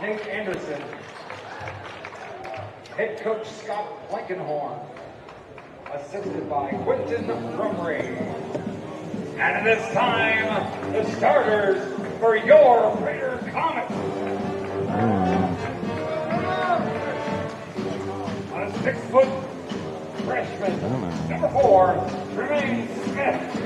Nate Anderson. Head coach Scott Blankenhorn. Assisted by Quentin Rumry. And at this time, the starters for your Raider Comets. A 6-foot freshman, number 4, Tremaine Smith.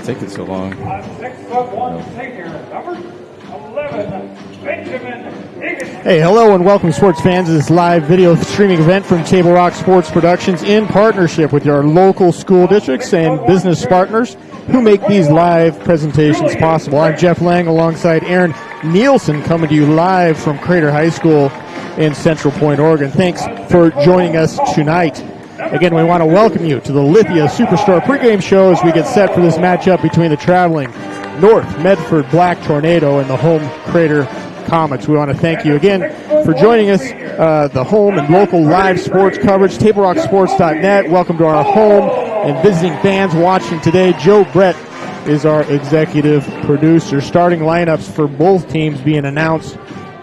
Taking so long. A 6'1" senior, number 11, Benjamin Higgins. Hey, hello and welcome, sports fans, to this live video streaming event from Table Rock Sports Productions in partnership with our local school districts and business partners who make these live presentations possible. I'm Jeff Lang alongside Aaron Nielsen, coming to you live from Crater High School in Central Point, Oregon. Thanks for joining us tonight. Again, we want to welcome you to the Lithia Superstore pregame show as we get set for this matchup between the traveling North Medford Black Tornado and the home Crater Comets. We want to thank you again for joining us, the home and local live sports coverage, TableRockSports.net. Welcome to our home and visiting fans watching today. Joe Brett is our executive producer. Starting lineups for both teams being announced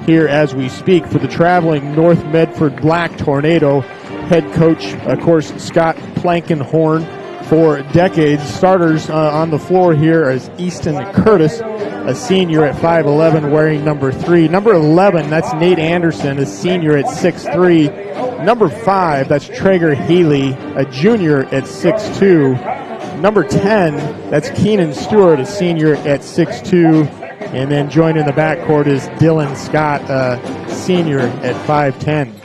here as we speak. For the traveling North Medford Black Tornado, head coach, of course, Scott Blankenhorn. For decades, starters on the floor here is Easton Curtis, a senior at 5'11", wearing number 3. Number 11, that's Nate Anderson, a senior at 6'3". Number 5, that's Traeger Healy, a junior at 6'2". Number 10, that's Keenan Stewart, a senior at 6'2". And then joining the backcourt is Dylan Scott, a senior at 5'10".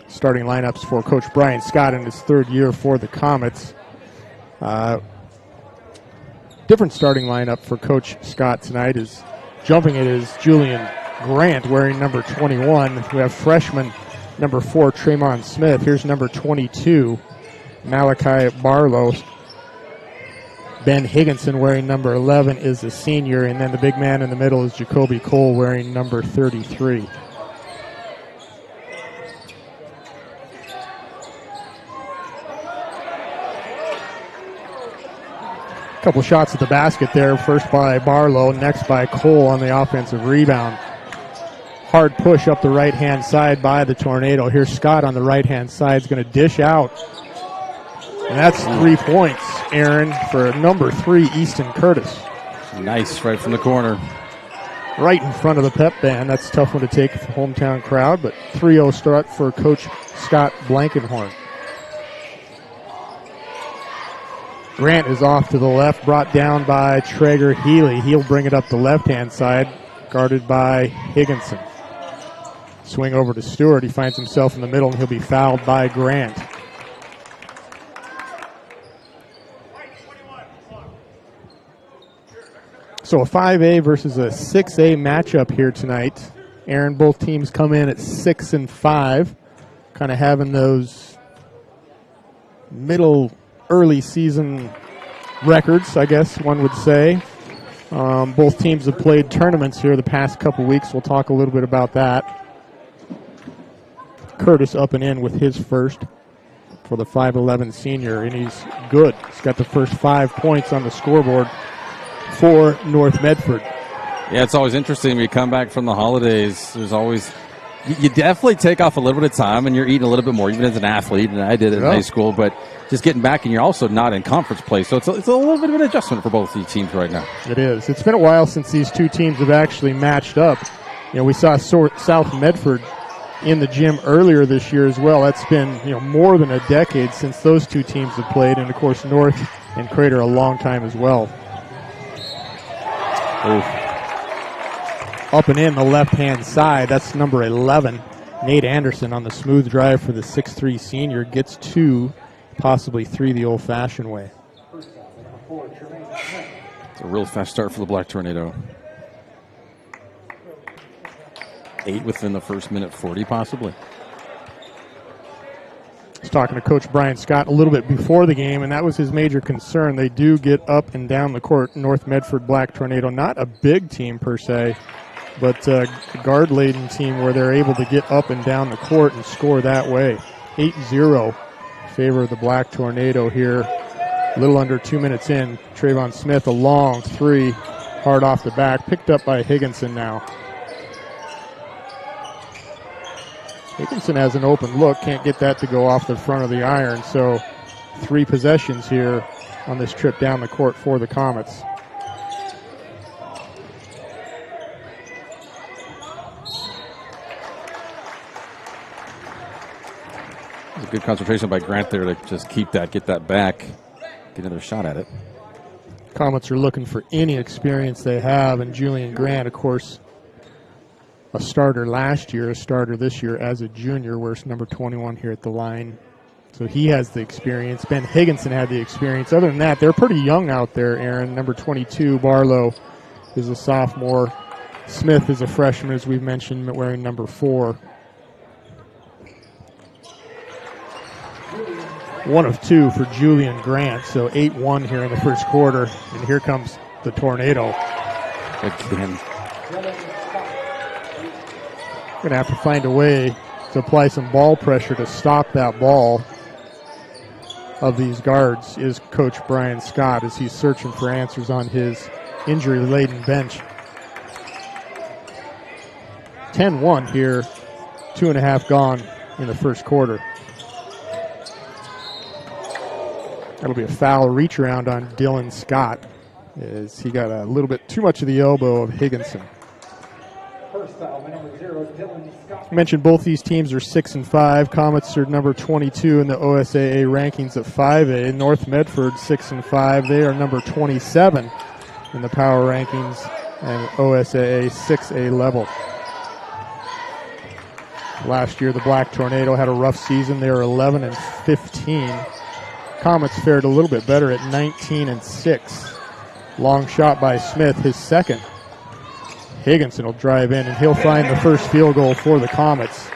Starting lineups for Coach Brian Scott in his third year for the Comets. Different starting lineup for Coach Scott tonight. Is jumping it is Julian Grant wearing number 21. We have freshman number 4 Tremont Smith. Here's number 22 Malachi Barlow. Ben Higginson wearing number 11 is a senior, and then the big man in the middle is Jacoby Cole wearing number 33. Couple shots at the basket there, first by Barlow, next by Cole on the offensive rebound. Hard push up the right-hand side by the Tornado. Here's Scott on the right-hand side, is going to dish out. And that's 3 points, Aaron, for number 3, Easton Curtis. Nice, right from the corner. Right in front of the pep band. That's a tough one to take for the hometown crowd, but 3-0 start for Coach Scott Blankenhorn. Grant is off to the left, brought down by Traeger Healy. He'll bring it up the left-hand side, guarded by Higginson. Swing over to Stewart. He finds himself in the middle, and he'll be fouled by Grant. So a 5A versus a 6A matchup here tonight. Aaron, both teams come in at 6 and 5, kind of having those middle early season records, I guess one would say. Both teams have played tournaments here the past couple weeks. We'll talk a little bit about that. Curtis up and in with his first for the 5'11 senior, and he's good. He's got the first 5 points on the scoreboard for North Medford. Yeah, it's always interesting when you come back from the holidays. There's always, you definitely take off a little bit of time, and you're eating a little bit more, even as an athlete, and I did it in high school, but just getting back, and you're also not in conference play, so it's a little bit of an adjustment for both these teams right now. It is. It's been a while since these two teams have actually matched up. You know, we saw South Medford in the gym earlier this year as well. That's been, more than a decade since those two teams have played, and of course North and Crater a long time as well. Oof. Up and in the left-hand side, that's number 11, Nate Anderson, on the smooth drive for the 6'3 senior. Gets 2, possibly 3 the old-fashioned way. It's a real fast start for the Black Tornado. 8 within the first minute 40, possibly. I was talking to Coach Brian Scott a little bit before the game, and that was his major concern. They do get up and down the court, North Medford Black Tornado. Not a big team per se, but a guard-laden team where they're able to get up and down the court and score that way. 8-0 in favor of the Black Tornado here A little under 2 minutes in. Trayvon Smith, a long three, hard off the back, picked up by Higginson now. Higginson has an open look, can't get that to go off the front of the iron, so 3 possessions here on this trip down the court for the Comets. It's a good concentration by Grant there to just keep that, get that back, get another shot at it. Comets are looking for any experience they have, and Julian Grant, of course, a starter last year, a starter this year as a junior, where's number 21 here at the line. So he has the experience. Ben Higginson had the experience. Other than that, they're pretty young out there, Aaron. Number 22, Barlow, is a sophomore. Smith is a freshman, as we've mentioned, wearing number 4. 1 of 2 for Julian Grant, so 8-1 here in the first quarter. And here comes the tornado. Again. Going to have to find a way to apply some ball pressure to stop that ball of these guards, is Coach Brian Scott, as he's searching for answers on his injury-laden bench. 10-1 here, 2.5 gone in the first quarter. That'll be a foul reach around on Dylan Scott, as he got a little bit too much of the elbow of Higginson. First foul, number 0, Dylan Scott. I mentioned both these teams are 6-5. Comets are number 22 in the OSAA rankings at 5A. North Medford 6-5. They are number 27 in the power rankings and OSAA 6A level. Last year, the Black Tornado had a rough season. They were 11-15. Comets fared a little bit better at 19-6. Long shot by Smith, his second. Higginson will drive in, and he'll find the first field goal for the Comets.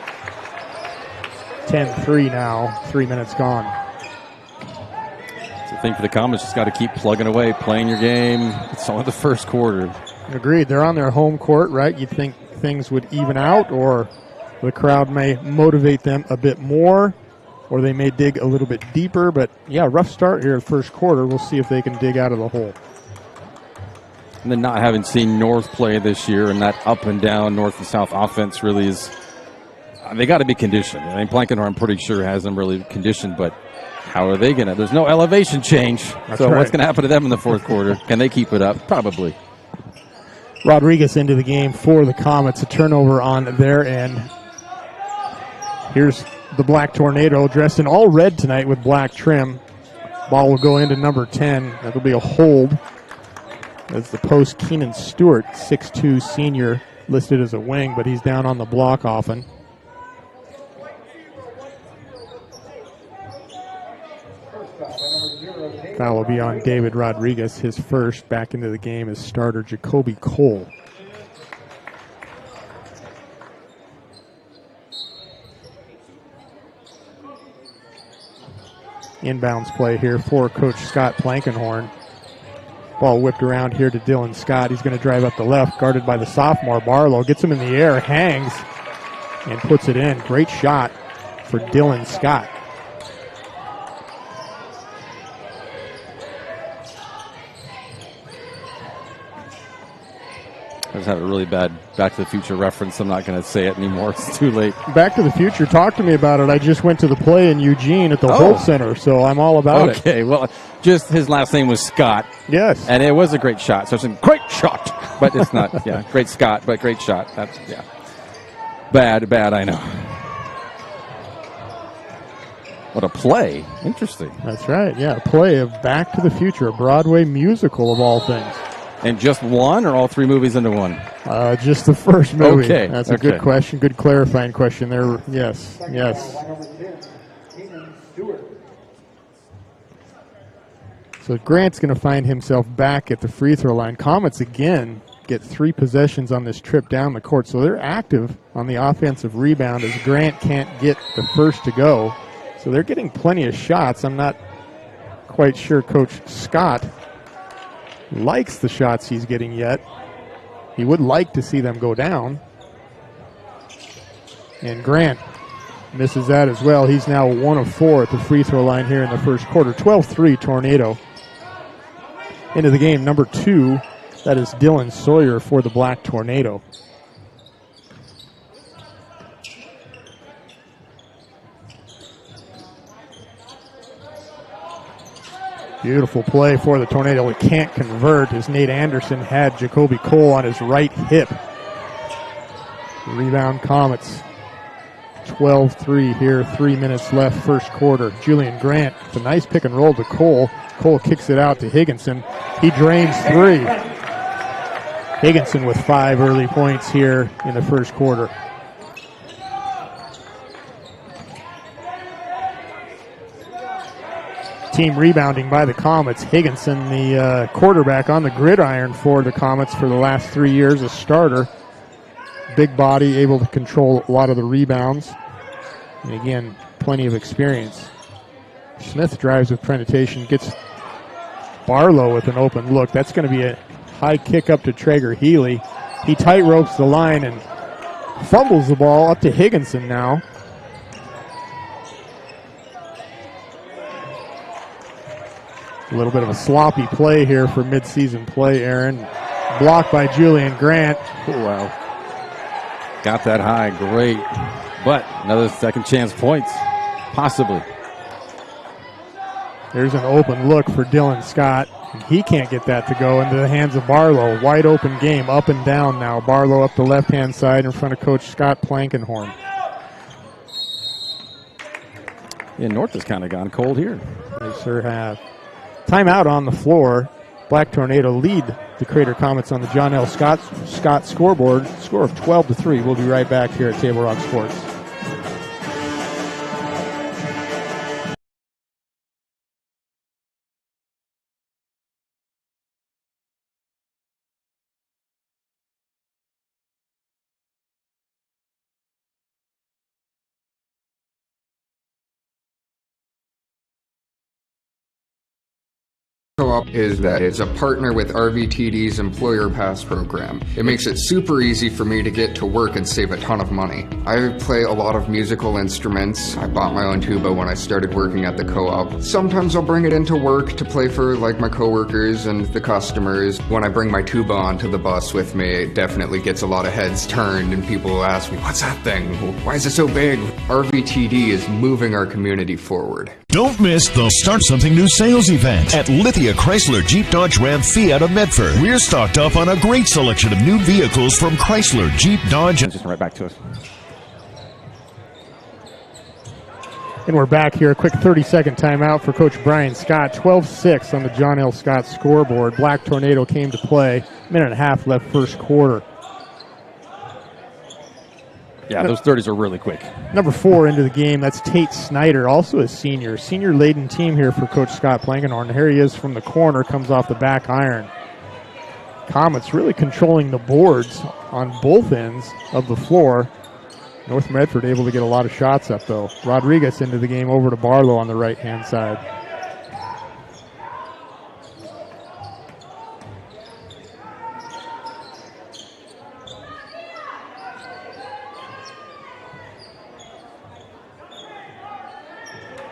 10-3 now, 3 minutes gone. It's the thing for the Comets, just got to keep plugging away, playing your game. It's only the first quarter. Agreed. They're on their home court, right? You'd think things would even out, or the crowd may motivate them a bit more, or they may dig a little bit deeper. But, yeah, rough start here in the first quarter. We'll see if they can dig out of the hole. And then not having seen North play this year, and that up and down North and South offense really is, they got to be conditioned. I mean, Blankenhorn, I'm pretty sure, has them really conditioned, but how are they going to? There's no elevation change. That's so right. What's going to happen to them in the fourth quarter? Can they keep it up? Probably. Rodriguez into the game for the Comets. A turnover on their end. Here's the Black Tornado, dressed in all red tonight with black trim. Ball will go into number 10. That'll be a hold. As the post, Keenan Stewart, 6'2", senior, listed as a wing, but he's down on the block often. Foul will be on David Rodriguez, his first. Back into the game is starter Jacoby Cole. Inbounds play here for Coach Scott Blankenhorn. Ball whipped around here to Dylan Scott. He's going to drive up the left, guarded by the sophomore Barlow. Gets him in the air, hangs, and puts it in. Great shot for Dylan Scott. I just have a really bad Back to the Future reference. I'm not going to say it anymore. It's too late. Back to the Future. Talk to me about it. I just went to the play in Eugene at the Holt Center, so I'm all about it. Okay, well, just his last name was Scott. Yes. And it was a great shot. So it's a great shot. But it's not, yeah, great Scott, but great shot. That's, yeah. Bad, I know. What a play. Interesting. That's right, yeah. A play of Back to the Future, a Broadway musical of all things. And just one or all 3 movies into one? Just the first movie. Okay. That's a good question. Good clarifying question there. Yes. So Grant's going to find himself back at the free throw line. Comets again get 3 possessions on this trip down the court. So they're active on the offensive rebound as Grant can't get the first to go. So they're getting plenty of shots. I'm not quite sure Coach Scott likes the shots he's getting yet. He would like to see them go down. And Grant misses that as well. He's now 1 of 4 at the free throw line here in the first quarter. 12-3 Tornado. Into the game, number 2, that is Dylan Sawyer for the Black Tornado. Beautiful play for the Tornado. It can't convert as Nate Anderson had Jacoby Cole on his right hip. Rebound Comets. 12-3 here, 3 minutes left, first quarter. Julian Grant, it's a nice pick and roll to Cole. Cole kicks it out to Higginson. He drains 3. Higginson with 5 early points here in the first quarter. Team rebounding by the Comets. Higginson, the quarterback on the gridiron for the Comets for the last 3 years, a starter. Big body, able to control a lot of the rebounds. And again, plenty of experience. Smith drives with penetration, gets Barlow with an open look. That's going to be a high kick up to Traeger Healy. He tight ropes the line and fumbles the ball up to Higginson now. A little bit of a sloppy play here for midseason play, Aaron. Blocked by Julian Grant. Oh, wow. Got that high, great. But another second chance points, possibly. There's an open look for Dylan Scott. And he can't get that to go into the hands of Barlow. Wide open game, up and down now. Barlow up the left-hand side in front of Coach Scott Plankenhorn. Yeah, North has kind of gone cold here. They sure have. Timeout on the floor. Black Tornado lead the Crater Comets on the John L. Scott scoreboard. Score of 12-3. We'll be right back here at Table Rock Sports. Co-op is that it's a partner with RVTD's Employer Pass program. It makes it super easy for me to get to work and save a ton of money. I play a lot of musical instruments. I bought my own tuba when I started working at the co-op. Sometimes I'll bring it into work to play for like my coworkers and the customers. When I bring my tuba onto the bus with me, it definitely gets a lot of heads turned and people will ask me, what's that thing? Why is it so big? RVTD is moving our community forward. Don't miss the Start Something New sales event at Lithia Chrysler Jeep Dodge Ram Fiat of Medford. We're stocked up on a great selection of new vehicles from Chrysler, Jeep, Dodge. Just right back to us. And we're back here. A quick 30-second timeout for Coach Brian Scott. 12-6 on the John L. Scott scoreboard. Black Tornado came to play. Minute and a half left first quarter. Yeah, those 30s are really quick. Number 4 into the game, that's Tate Snyder, also a senior. Senior-laden team here for Coach Scott Plankenhorn. Here he is from the corner, comes off the back iron. Comets really controlling the boards on both ends of the floor. North Medford able to get a lot of shots up, though. Rodriguez into the game, over to Barlow on the right-hand side.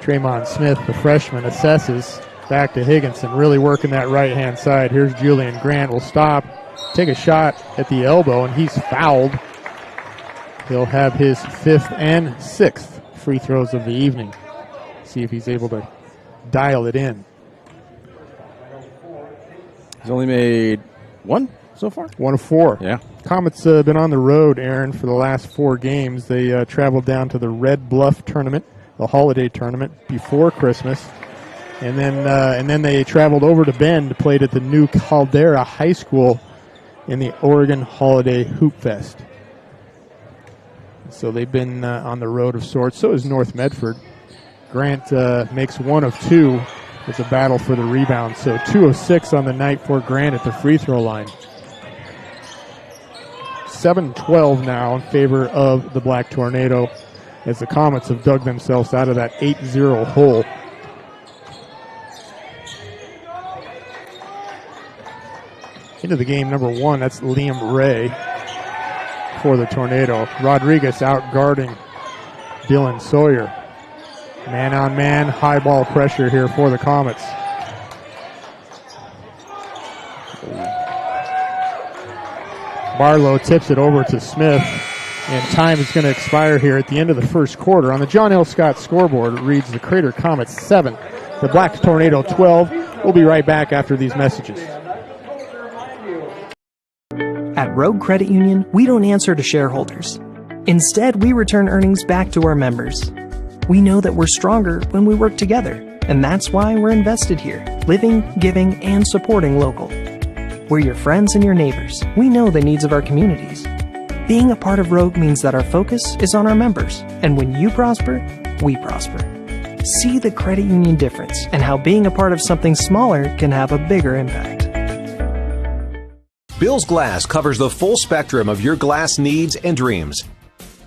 Tremont Smith, the freshman, assesses. Back to Higginson, really working that right-hand side. Here's Julian Grant, will stop, take a shot at the elbow, and he's fouled. He'll have his 5th and 6th free throws of the evening. See if he's able to dial it in. He's only made 1 so far? 1 of 4. Yeah. Comets been on the road, Aaron, for the last 4 games. They traveled down to the Red Bluff tournament, the holiday tournament before Christmas, and then they traveled over to Bend, played at the new Caldera High School in the Oregon Holiday Hoop Fest. So they've been on the road of sorts. So is North Medford. Grant makes 1 of 2 with a battle for the rebound. So 2 of 6 on the night for Grant at the free throw line. 7-12 now in favor of the Black Tornado, as the Comets have dug themselves out of that 8-0 hole. Into the game, number 1, that's Liam Ray for the Tornado. Rodriguez out guarding Dylan Sawyer. Man-on-man, high ball pressure here for the Comets. Barlow tips it over to Smith, and time is going to expire here at the end of the first quarter. On the John L. Scott scoreboard, it reads the Crater Comets 7, the Black Tornado 12. We'll be right back after these messages. At Rogue Credit Union, we don't answer to shareholders. Instead, we return earnings back to our members. We know that we're stronger when we work together, and that's why we're invested here, living, giving, and supporting local. We're your friends and your neighbors. We know the needs of our communities. Being a part of Rogue means that our focus is on our members, and when you prosper, we prosper. See the credit union difference and how being a part of something smaller can have a bigger impact. Bill's Glass covers the full spectrum of your glass needs and dreams.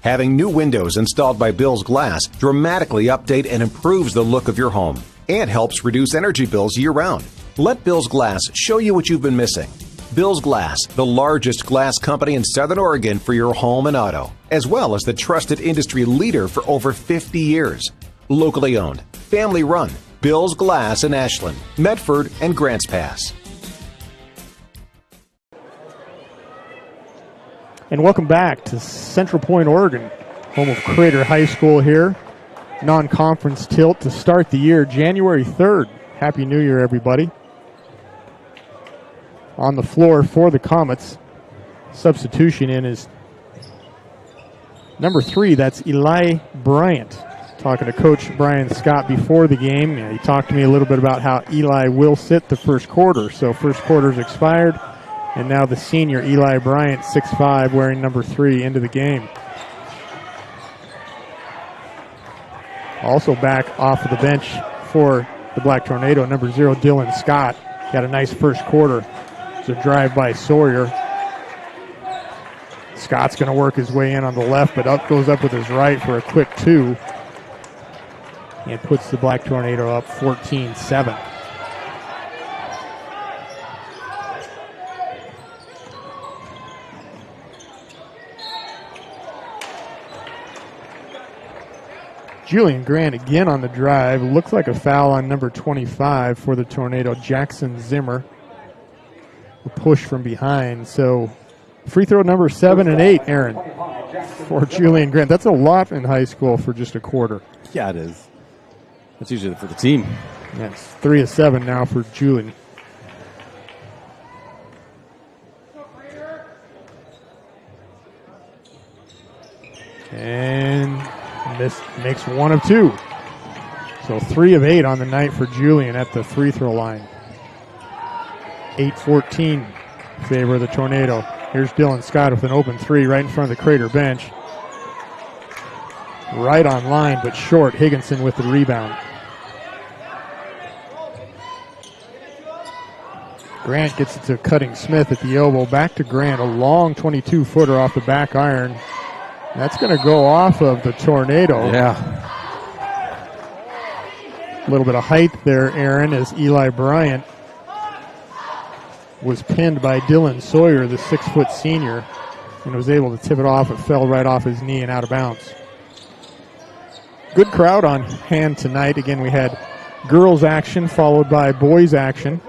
Having new windows installed by Bill's Glass dramatically update and improves the look of your home and helps reduce energy bills year-round. Let Bill's Glass show you what you've been missing. Bill's Glass, the largest glass company in Southern Oregon for your home and auto, as well as the trusted industry leader for over 50 years. Locally owned, family run, Bill's Glass in Ashland, Medford, and Grants Pass. And welcome back to Central Point, Oregon, home of Crater High School here. Non-conference tilt to start the year, January 3rd. Happy New Year, everybody. On the floor for the Comets, substitution in is number 3, that's Eli Bryant. Talking to Coach Brian Scott before the game. He talked to me a little bit about how Eli will sit the first quarter. So first quarter's expired, and now the senior Eli Bryant, 6'5", wearing number 3, into the game. Also back off of the bench for the Black Tornado, number 0, Dylan Scott. Got a nice first quarter. It's a drive by Sawyer. Scott's going to work his way in on the left, but goes up with his right for a quick 2. And puts the Black Tornado up 14-7. Julian Grant again on the drive. Looks like a foul on number 25 for the Tornado, Jackson Zimmer. A push from behind. So free throw number 7 and 8, Aaron, for Julian Grant. That's a lot in high school for just a quarter. Yeah, it is. That's usually for the team. That's 3 of 7 now for Julian. And this makes 1 of 2. So 3 of 8 on the night for Julian at the free throw line. 8-14 in favor of the Tornado. Here's Dylan Scott with an open 3 right in front of the Crater bench. Right on line, but short. Higginson with the rebound. Grant gets it to Cutting Smith at the elbow. Back to Grant, a long 22-footer off the back iron. That's going to go off of the Tornado. Yeah. A little bit of height there, Aaron, as Eli Bryant was pinned by Dylan Sawyer, the 6-foot senior, and was able to tip it off. It fell right off his knee and out of bounds. Good crowd on hand tonight. Again, we had girls action followed by boys action.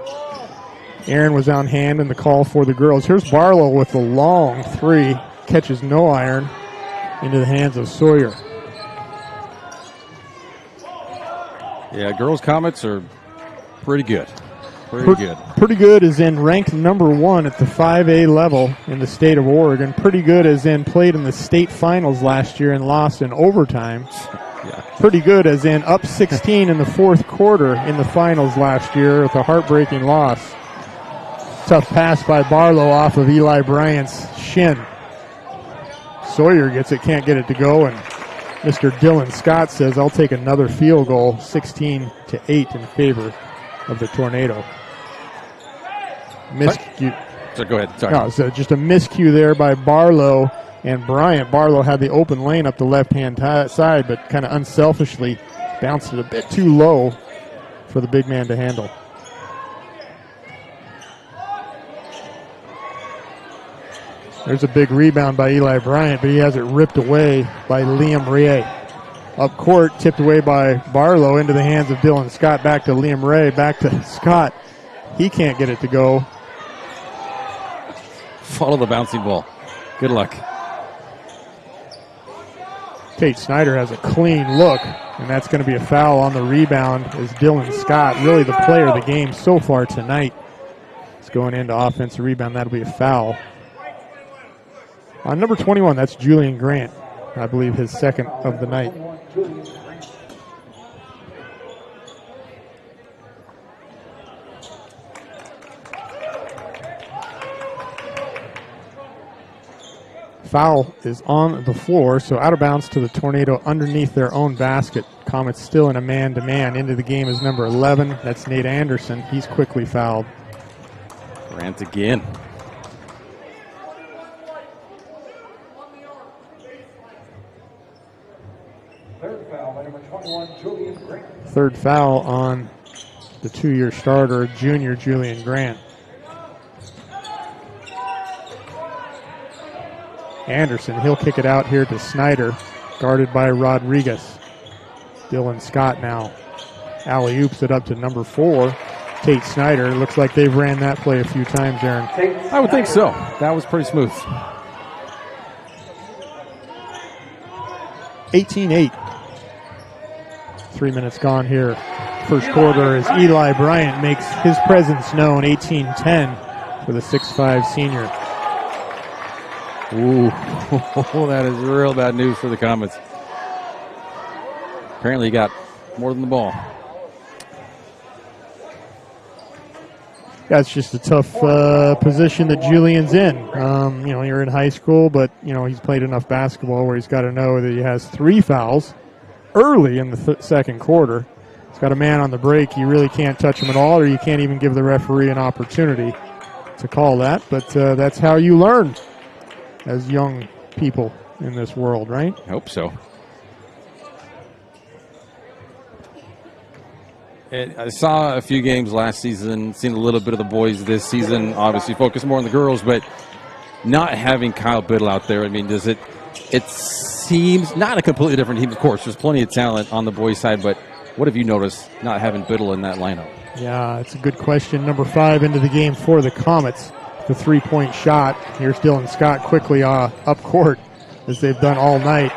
Aaron was on hand in the call for the girls. Here's Barlow with the long 3. Catches no iron into the hands of Sawyer. Yeah, girls Comets are pretty good. Pretty good is in ranked number 1 at the 5A level in the state of Oregon. Pretty good as in played in the state finals last year and lost in overtime. Yeah. Pretty good as in up 16 in the fourth quarter in the finals last year with a heartbreaking loss. Tough pass by Barlow off of Eli Bryant's shin. Sawyer gets it, can't get it to go, and Mr. Dylan Scott says, I'll take another field goal, 16-8 in favor of the Tornado. Miscue. So go ahead. Sorry. No, so just a miscue there by Barlow and Bryant. Barlow had the open lane up the left-hand side, but kind of unselfishly bounced it a bit too low for the big man to handle. There's a big rebound by Eli Bryant, but he has it ripped away by Liam Ray. Up court, tipped away by Barlow into the hands of Dylan Scott. Back to Liam Ray, back to Scott. He can't get it to go. Follow the bouncing ball. Good luck. Tate Snyder has a clean look, and that's going to be a foul on the rebound as Dylan Scott, really the player of the game so far tonight, is going into offensive rebound. That'll be a foul. On number 21, that's Julian Grant, I believe his second of the night. Foul is on the floor, so out of bounds to the Tornado underneath their own basket. Comets still in a man-to-man. Into the game is number 11. That's Nate Anderson. He's quickly fouled. Grant again. Third foul by number 21, Julian Grant. Third foul on the 2-year starter, junior Julian Grant. Anderson, he'll kick it out here to Snyder, guarded by Rodriguez. Dylan Scott now alley-oops it up to number 4, Tate Snyder. Looks like they've ran that play a few times, Aaron. I would think so. That was pretty smooth. 18-8. 3 minutes gone here. First quarter as Eli Bryant makes his presence known, 18-10 for the 6'5 senior. Ooh, that is real bad news for the Comets. Apparently he got more than the ball. That's just a tough position that Julian's in. You're in high school, but, he's played enough basketball where he's got to know that he has 3 fouls early in the second quarter. He's got a man on the break. You really can't touch him at all, or you can't even give the referee an opportunity to call that. But that's how you learn as young people in this world, right? I hope so. I saw a few games last season, seen a little bit of the boys this season, obviously focus more on the girls, but not having Kyle Biddle out there, it seems not a completely different team, of course. There's plenty of talent on the boys' side, but what have you noticed not having Biddle in that lineup? Yeah, it's a good question. Number 5 into the game for the Comets. The 3-point shot. Here's Dylan Scott quickly up court, as they've done all night,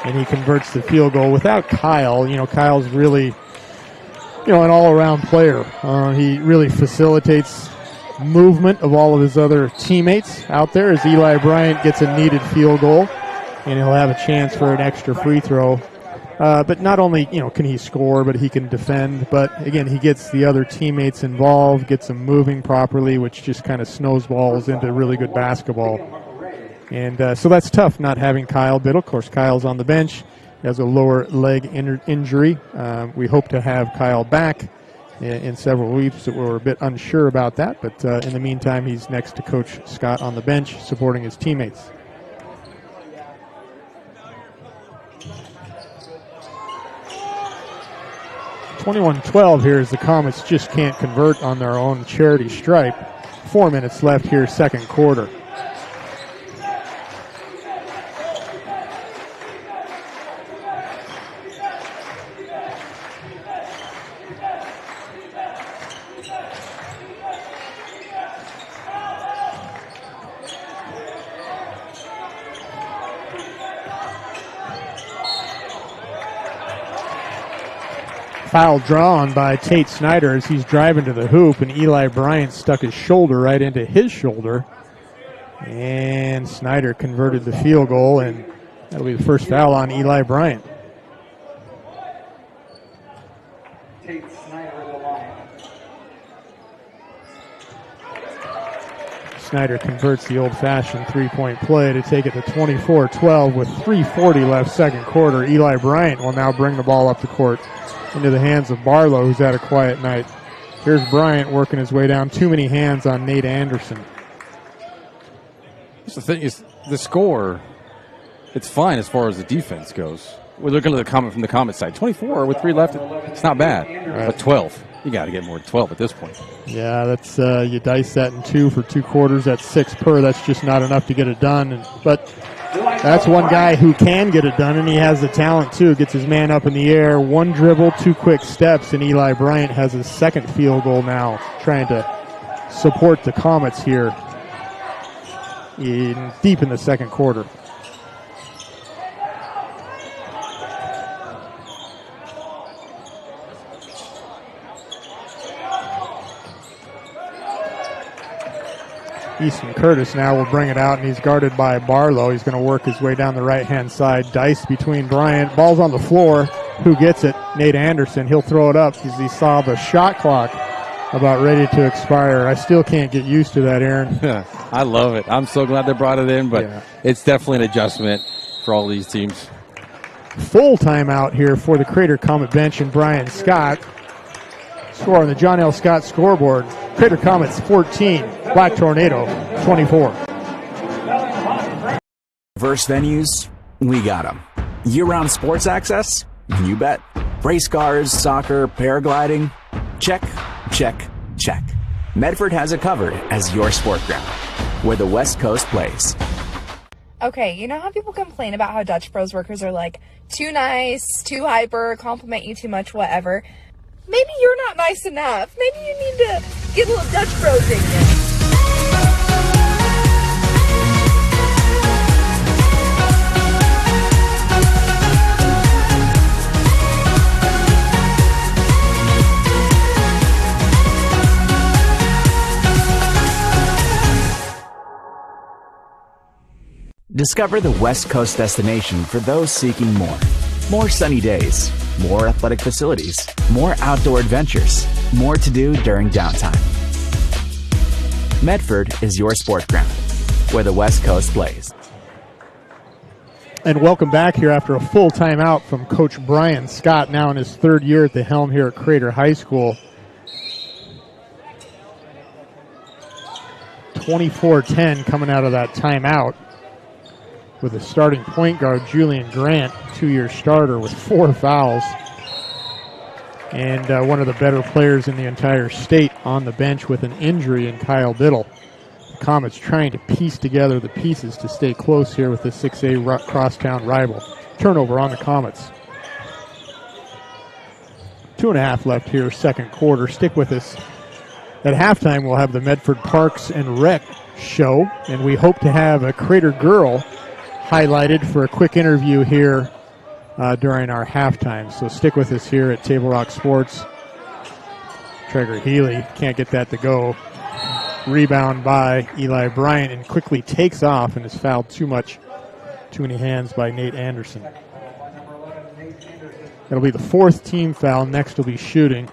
and he converts the field goal without Kyle. Kyle's really, an all-around player. He really facilitates movement of all of his other teammates out there as Eli Bryant gets a needed field goal, and he'll have a chance for an extra free throw. But not only, can he score, but he can defend. But, again, he gets the other teammates involved, gets them moving properly, which just kind of snowballs into really good basketball. And so that's tough, not having Kyle Biddle. Of course, Kyle's on the bench. He has a lower leg injury. We hope to have Kyle back in several weeks. We're a bit unsure about that. But in the meantime, he's next to Coach Scott on the bench, supporting his teammates. .21-12 here as the Comets just can't convert on their own charity stripe. 4 minutes left here, second quarter. Foul drawn by Tate Snyder as he's driving to the hoop, and Eli Bryant stuck his shoulder right into his shoulder. And Snyder converted the field goal, and that'll be the first foul on Eli Bryant. Tate Snyder at the line. Snyder converts the old-fashioned three-point play to take it to 24-12 with 3:40 left second quarter. Eli Bryant will now bring the ball up the court into the hands of Barlow, who's had a quiet night. Here's Bryant working his way down. Too many hands on Nate Anderson. The thing is, the score, it's fine as far as the defense goes. We're looking at the comment from the Comet side. 24 with 3 left, it's not bad. Right. But 12, you got to get more than 12 at this point. Yeah, that's you dice that in 2 for 2 quarters. That's 6 per. That's just not enough to get it done. But that's one guy who can get it done, and he has the talent too. Gets his man up in the air, 1 dribble, 2 quick steps, and Eli Bryant has his second field goal now, trying to support the Comets here. deep in the second quarter. Easton Curtis now will bring it out, and he's guarded by Barlow. He's going to work his way down the right-hand side. Dice between Bryant. Ball's on the floor. Who gets it? Nate Anderson. He'll throw it up because he saw the shot clock about ready to expire. I still can't get used to that, Aaron. I love it. I'm so glad they brought it in, but it's definitely an adjustment for all these teams. Full timeout here for the Crater Comet bench and Brian Scott. Score on the John L. Scott scoreboard. Crater Comets 14, Black Tornado 24. Diverse venues, we got them. Year-round sports access? You bet. Race cars, soccer, paragliding? Check, check, check. Medford has it covered as your sport ground, where the West Coast plays. Okay, you know how people complain about how Dutch Bros workers are like too nice, too hyper, compliment you too much, whatever? Maybe you're not nice enough. Maybe you need to get a little Dutch Bros in you. Discover the West Coast destination for those seeking more. More sunny days, more athletic facilities, more outdoor adventures, more to do during downtime. Medford is your sport ground, where the West Coast plays. And welcome back here after a full timeout from Coach Brian Scott, now in his third year at the helm here at Crater High School. 24-10 coming out of that timeout, with a starting point guard, Julian Grant, 2-year starter with 4 fouls, and one of the better players in the entire state on the bench with an injury in Kyle Biddle. The Comets trying to piece together the pieces to stay close here with the 6A crosstown rival. Turnover on the Comets. 2.5 left here, second quarter. Stick with us. At halftime, we'll have the Medford Parks and Rec show, and we hope to have a Crater girl highlighted for a quick interview here during our halftime. So stick with us here at Table Rock Sports. Traeger Healy can't get that to go. Rebound by Eli Bryant, and quickly takes off and is fouled too many hands by Nate Anderson. That'll be the 4th team foul. Next will be shooting.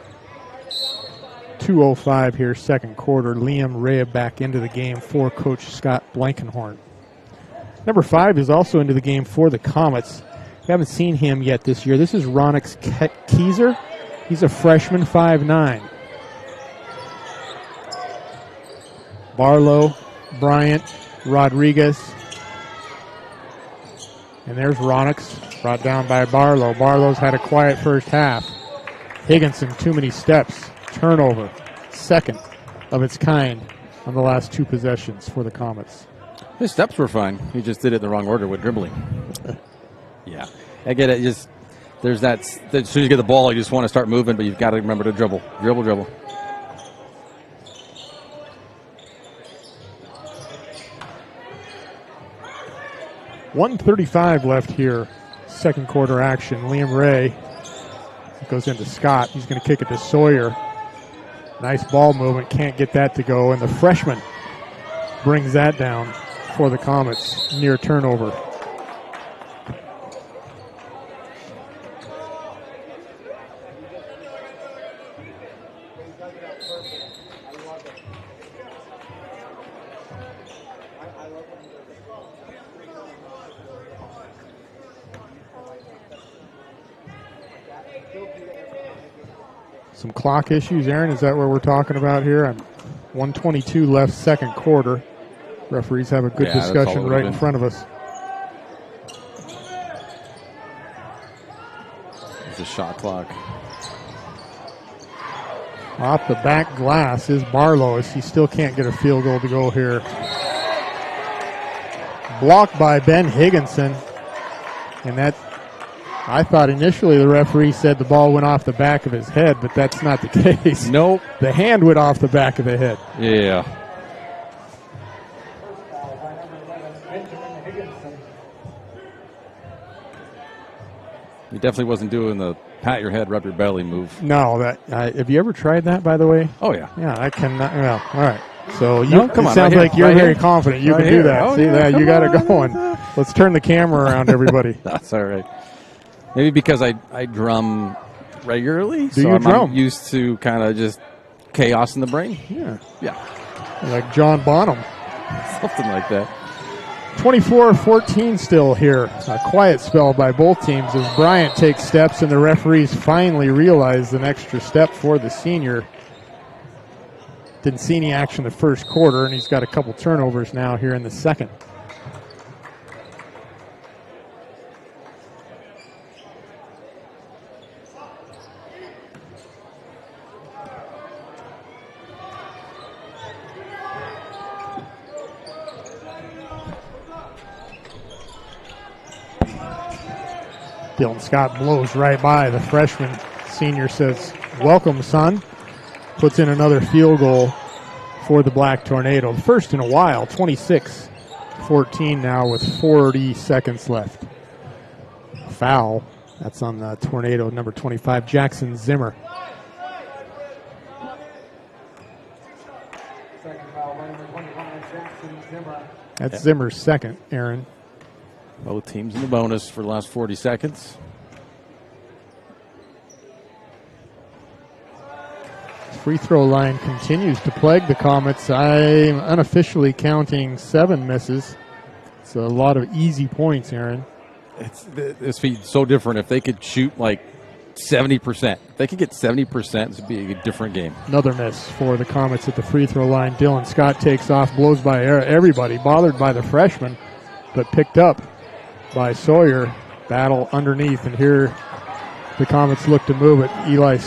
2:05 here, second quarter. Liam Rea back into the game for Coach Scott Blankenhorn. Number 5 is also into the game for the Comets. We haven't seen him yet this year. This is Ronix Keyser. He's a freshman, 5'9". Barlow, Bryant, Rodriguez. And there's Ronix, brought down by Barlow. Barlow's had a quiet first half. Higginson, too many steps. Turnover, second of its kind on the last 2 possessions for the Comets. His steps were fine. He just did it in the wrong order with dribbling. Yeah. I get it. Just there's that. As soon as you get the ball, you just want to start moving, but you've got to remember to dribble. Dribble. .135 left here. Second quarter action. Liam Ray goes into Scott. He's going to kick it to Sawyer. Nice ball movement. Can't get that to go. And the freshman brings that down for the Comets. Near turnover. Some clock issues, Aaron. Is that what we're talking about here? 1:22 left, second quarter. Referees have a good discussion right in front of us. It's a shot clock. Off the back glass is Barlow, as he still can't get a field goal to go here. Blocked by Ben Higginson. And that, I thought initially the referee said the ball went off the back of his head, but that's not the case. Nope. The hand went off the back of the head. Yeah. He definitely wasn't doing the pat your head, rub your belly move. No, that have you ever tried that, by the way? Oh, yeah. Yeah, I cannot. Well, all right. So come on, it sounds right like here, you're right very here. confident you Right can do here. that. Oh, See yeah, that? You come got it on. going. Let's turn the camera around, everybody. That's all right. Maybe because I drum regularly. Do you drum? I'm used to kind of just chaos in the brain. Yeah. Yeah. Like John Bonham. Something like that. 24-14 still here. A quiet spell by both teams as Bryant takes steps and the referees finally realize an extra step for the senior. Didn't see any action the first quarter, and he's got a couple turnovers now here in the second. Dylan Scott blows right by the freshman. Senior says, welcome, son. Puts in another field goal for the Black Tornado. First in a while, 26-14 now with 40 seconds left. Foul. That's on the Tornado, number 25, Jackson Zimmer. Second foul, number 25, Jackson Zimmer. That's Zimmer's second, Aaron. Both teams in the bonus for the last 40 seconds. Free throw line continues to plague the Comets. I'm unofficially counting 7 misses. It's a lot of easy points, Aaron. This feed so different. If they could shoot like 70%, if they could get 70%, this would be a different game. Another miss for the Comets at the free throw line. Dylan Scott takes off, blows by everybody, bothered by the freshman, but picked up by Sawyer. Battle underneath, and here the Comets look to move it. Eli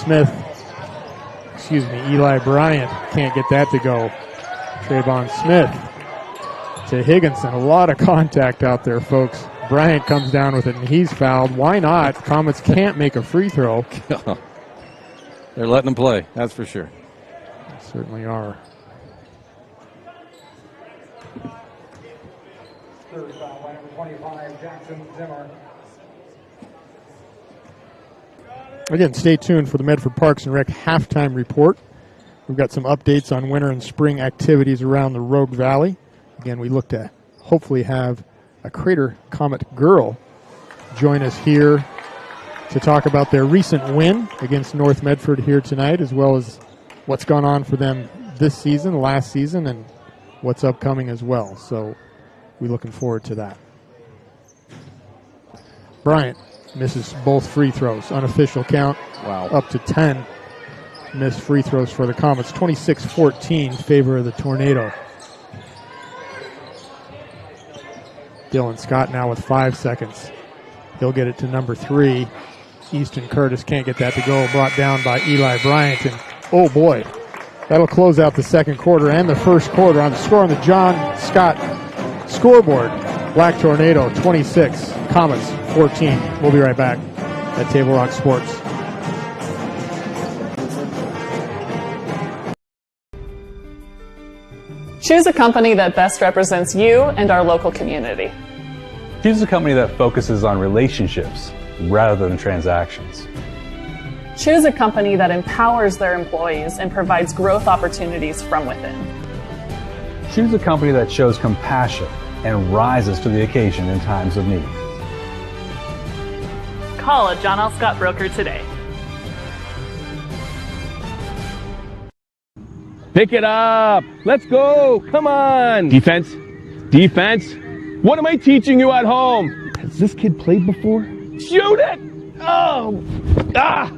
Bryant can't get that to go. Trayvon Smith to Higginson. A lot of contact out there, folks. Bryant comes down with it, and he's fouled. Why not? Comets can't make a free throw. They're letting them play, that's for sure. They certainly are. Third foul, number 25, Jackson Zimmer. Again, stay tuned for the Medford Parks and Rec halftime report. We've got some updates on winter and spring activities around the Rogue Valley. Again, we look to hopefully have a Crater Comet girl join us here to talk about their recent win against North Medford here tonight, as well as what's gone on for them this season, last season, and what's upcoming as well. So we're looking forward to that. Bryant misses both free throws. Unofficial count. Wow. Up to 10 missed free throws for the Comets. 26-14 favor of the Tornado. Dylan Scott now with 5 seconds. He'll get it to number 3. Easton Curtis can't get that to go. Brought down by Eli Bryant. And oh boy, that'll close out the second quarter and the first quarter. On the score on the John Scott scoreboard, Black Tornado 26, Comets 14. We'll be right back at Table Rock Sports. Choose a company that best represents you and our local community. Choose a company that focuses on relationships rather than transactions. Choose a company that empowers their employees and provides growth opportunities from within. Choose a company that shows compassion and rises to the occasion in times of need. Call a John L. Scott broker today. Pick it up. Let's go. Come on. Defense. Defense. What am I teaching you at home? Has this kid played before? Shoot it. Oh. Ah.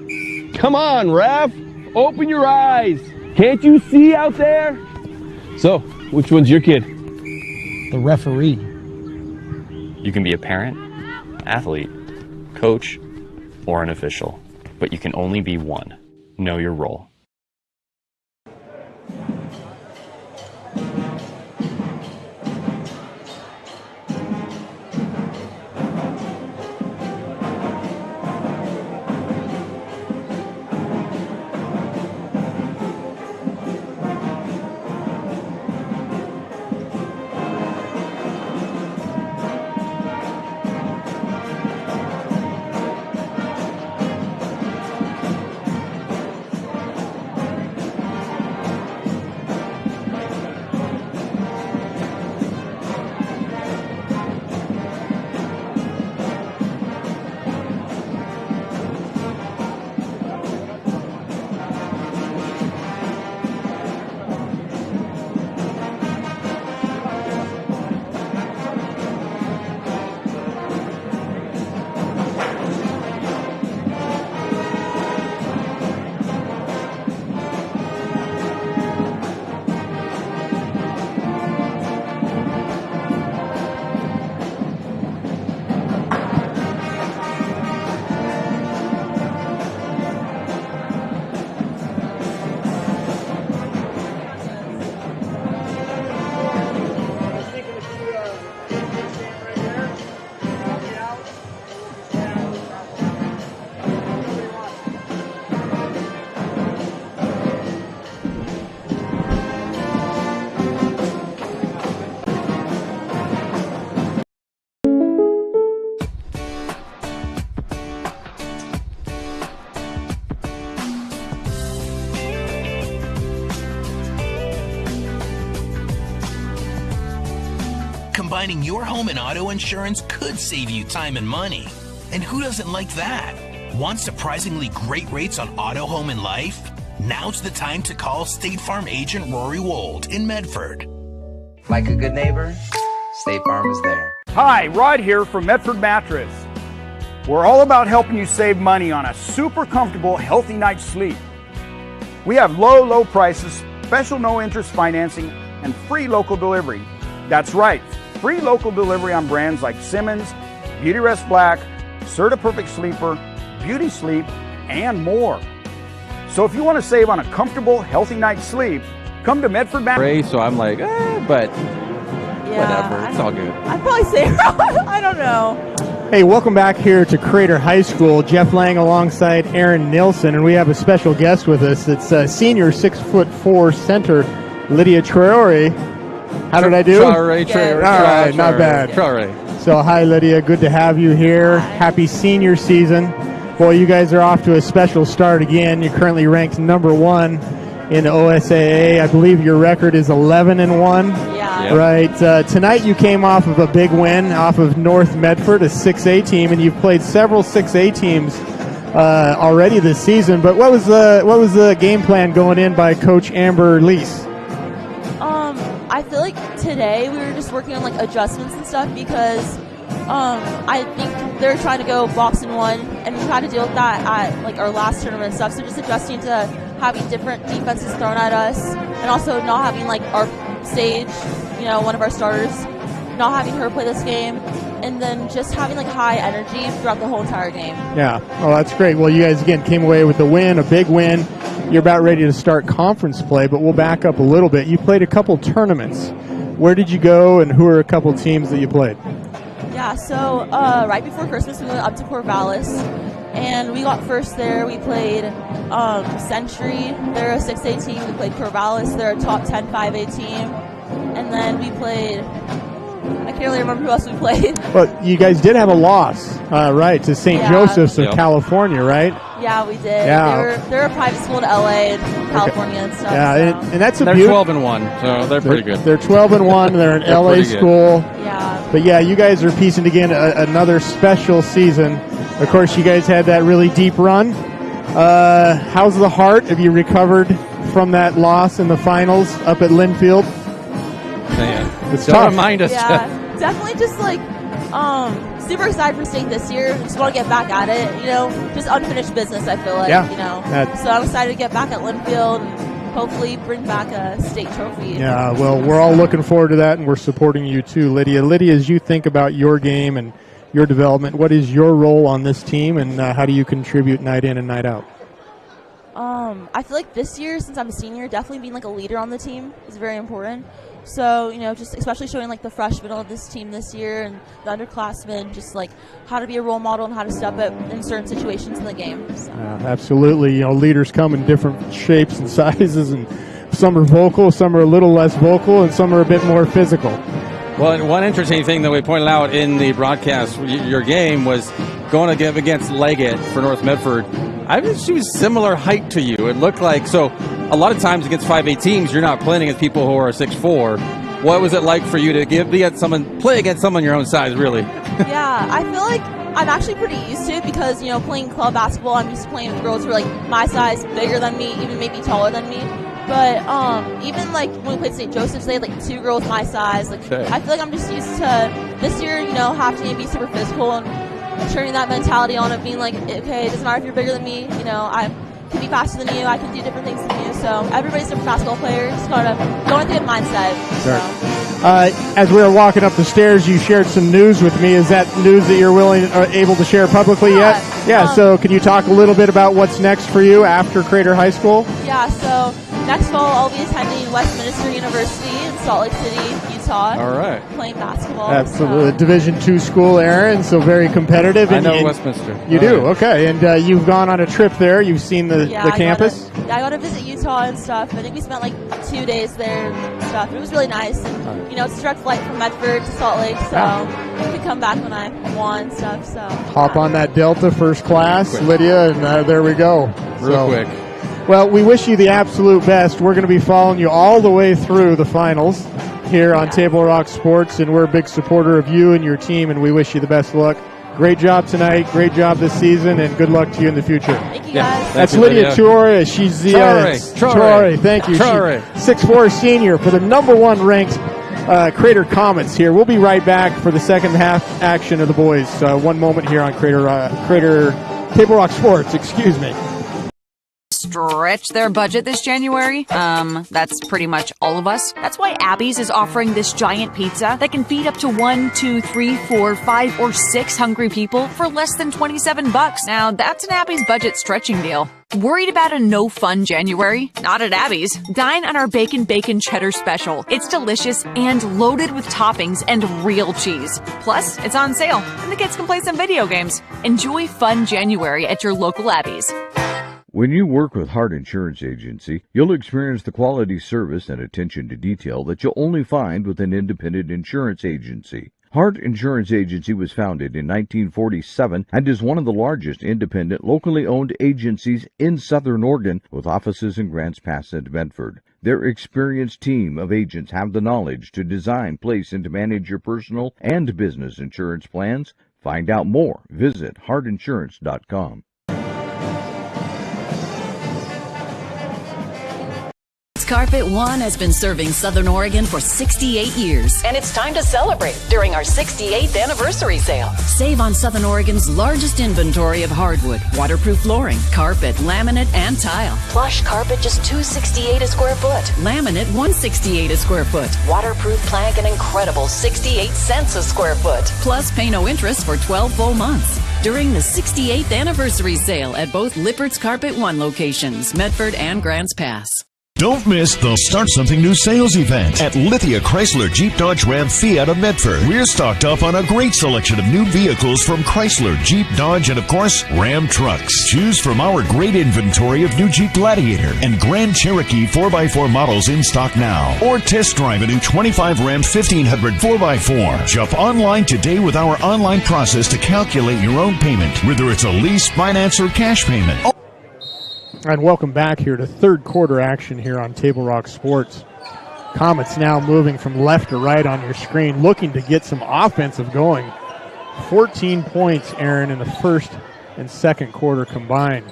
Come on, ref. Open your eyes. Can't you see out there? So, which one's your kid? The referee. You can be a parent, athlete, coach, or an official, but you can only be one. Know your role. combining your home and auto insurance could save you time and money. And who doesn't like that? Want surprisingly great rates on auto, home, and life? Now's the time to call State Farm agent Rory Wold in Medford. Like a good neighbor, State Farm is there. Hi, Rod here from Medford Mattress. We're all about helping you save money on a super comfortable, healthy night's sleep. We have low prices, special no-interest financing, and free local delivery. That's right, free local delivery on brands like Simmons, Beauty Rest Black, Serta Perfect Sleeper, Beauty Sleep, and more. So if you want to save on a comfortable, healthy night's sleep, come to Medford Mattress. So I'm like, but whatever, it's all good. I'd probably say I don't know. Hey, welcome back here to Crater High School. Jeff Lang alongside Aaron Nilsson, and we have a special guest with us. It's senior 6'4" center Lydia Traore. How did I do? Traore. All right, not bad. Traore. So, hi, Lydia. Good to have you here. Happy senior season. Boy, you guys are off to a special start again. You're currently ranked number 1 in the OSAA. I believe your record is 11-1. Yeah. Right. Tonight you came off of a big win off of North Medford, a 6A team, and you've played several 6A teams already this season. But what was the game plan going in by Coach Amber Lease? I feel like today we were just working on like adjustments and stuff because I think they're trying to go box and one, and we tried to deal with that at like our last tournament and stuff. So just adjusting to having different defenses thrown at us, and also not having like our Sage, one of our starters, not having her play this game, and then just having like high energy throughout the whole entire game. Yeah. Oh, that's great. Well, you guys again came away with the win, a big win. You're about ready to start conference play, but we'll back up a little bit. You played a couple tournaments. Where did you go, and who are a couple teams that you played? Yeah, so right before Christmas, we went up to Corvallis, and we got first there. We played Century. They're a 6A team. We played Corvallis. They're a top 10 5A team. And then we played, I can't really remember who else we played. Well, you guys did have a loss, right, to St. Joseph's of California, right? Yeah, we did. Yeah. They're a private school to LA and California and stuff. Yeah, so. and that's a They're 12-1, so they're pretty good. They're 12-1. They're an LA school. Yeah. But yeah, you guys are piecing together another special season. Of course, you guys had that really deep run. How's the heart? Have you recovered from that loss in the finals up at Linfield? Man, it's don't tough. remind us. Yeah, definitely just like super excited for state this year. Just want to get back at it, just unfinished business, I feel like, So I'm excited to get back at Linfield and hopefully bring back a state trophy. Yeah, well, we're all looking forward to that, and we're supporting you too, Lydia. Lydia, as you think about your game and your development, what is your role on this team, and how do you contribute night in and night out? I feel like this year, since I'm a senior, definitely being like a leader on the team is very important. So, just especially showing like the freshmen on this team this year and the underclassmen, just like how to be a role model and how to step up in certain situations in the game. So. Absolutely. Leaders come in different shapes and sizes, and some are vocal, some are a little less vocal, and some are a bit more physical. Well, one interesting thing that we pointed out in the broadcast, your game was going against Leggett for North Medford. She was similar height to you. It looked like, so a lot of times against 5A teams, you're not playing against people who are 6'4". What was it like for you to play against someone your own size, really? Yeah, I feel like I'm actually pretty used to it because, playing club basketball, I'm used to playing with girls who are like my size, bigger than me, even maybe taller than me. But even like when we played St. Joseph's, they had like 2 girls my size. I feel like I'm just used to this year, having to be super physical and turning that mentality on of being like, okay, it doesn't matter if you're bigger than me, I can be faster than you, I can do different things than you. So everybody's a different basketball player, just gotta go with a good mindset. Sure. So. As we were walking up the stairs, you shared some news with me. Is that news that you're able to share publicly yet? Yeah, so can you talk a little bit about what's next for you after Crater High School? Yeah, so next fall I'll be attending Westminster University in Salt Lake City, Utah. All right. Playing basketball. Absolutely. So. Division II school, Aaron, so very competitive. I know Westminster. You do? Okay. And you've gone on a trip there. You've seen the campus? I got to visit Utah and stuff. I think we spent like 2 days there and stuff. It was really nice. And, it's a direct flight from Medford to Salt Lake, so I could come back when I want and stuff. So hop on that Delta first class, Lydia, and there we go. Real quick. Well, we wish you the absolute best. We're going to be following you all the way through the finals. here on Table Rock Sports, and we're a big supporter of you and your team, and we wish you the best of luck. Great job tonight, great job this season, and good luck to you in the future. Thank you, guys. That's Lydia Torre. She's the Torre. Thank you. Torre. 6'4" senior for the number 1 ranked Crater Comets here. We'll be right back for the second half action of the boys. 1 moment here on Crater Table Rock Sports. Excuse me. Stretch their budget this January? That's pretty much all of us. That's why Abby's is offering this giant pizza that can feed up to 1, 2, 3, 4, 5, or 6 hungry people for less than $27. Now, that's an Abby's budget stretching deal. Worried about a no-fun January? Not at Abby's. Dine on our Bacon Cheddar Special. It's delicious and loaded with toppings and real cheese. Plus, it's on sale, and the kids can play some video games. Enjoy fun January at your local Abby's. When you work with Hart Insurance Agency, you'll experience the quality service and attention to detail that you'll only find with an independent insurance agency. Hart Insurance Agency was founded in 1947 and is one of the largest independent, locally owned agencies in Southern Oregon, with offices in Grants Pass and Medford. Their experienced team of agents have the knowledge to design, place, and to manage your personal and business insurance plans. Find out more. Visit hartinsurance.com. Carpet One has been serving Southern Oregon for 68 years. And it's time to celebrate during our 68th anniversary sale. Save on Southern Oregon's largest inventory of hardwood, waterproof flooring, carpet, laminate, and tile. Plush carpet just $268 a square foot. Laminate $168 a square foot. Waterproof plank an incredible 68 cents a square foot. Plus pay no interest for 12 full months. During the 68th anniversary sale at both Lippert's Carpet One locations, Medford and Grants Pass. Don't miss the Start Something New sales event at Lithia Chrysler Jeep Dodge Ram Fiat of Medford. We're stocked up on a great selection of new vehicles from Chrysler, Jeep, Dodge, and of course, Ram trucks. Choose from our great inventory of new Jeep Gladiator and Grand Cherokee 4x4 models in stock now. Or test drive a new 25 Ram 1500 4x4. Shop online today with our online process to calculate your own payment, whether it's a lease, finance, or cash payment. And welcome back here to third quarter action here on Table Rock Sports. Comets now moving from left to right on your screen, looking to get some offensive going. 14 points, Aaron, in the first and second quarter combined.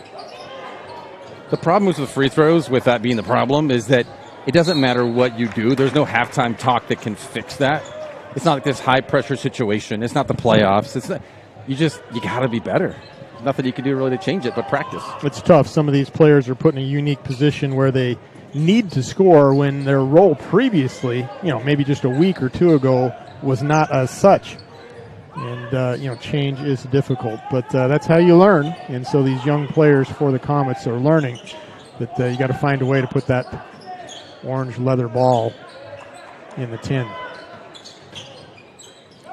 The problem with free throws, with that being the problem, is that it doesn't matter what you do. There's no halftime talk that can fix that. It's not like this high-pressure situation. It's not the playoffs. It's not, you got to be better. Nothing you can do really to change it but practice. It's tough. Some of these players are put in a unique position where they need to score when their role previously, maybe just a week or two ago, was not as such. And, change is difficult. But that's how you learn. And so these young players for the Comets are learning that you got to find a way to put that orange leather ball in the tin.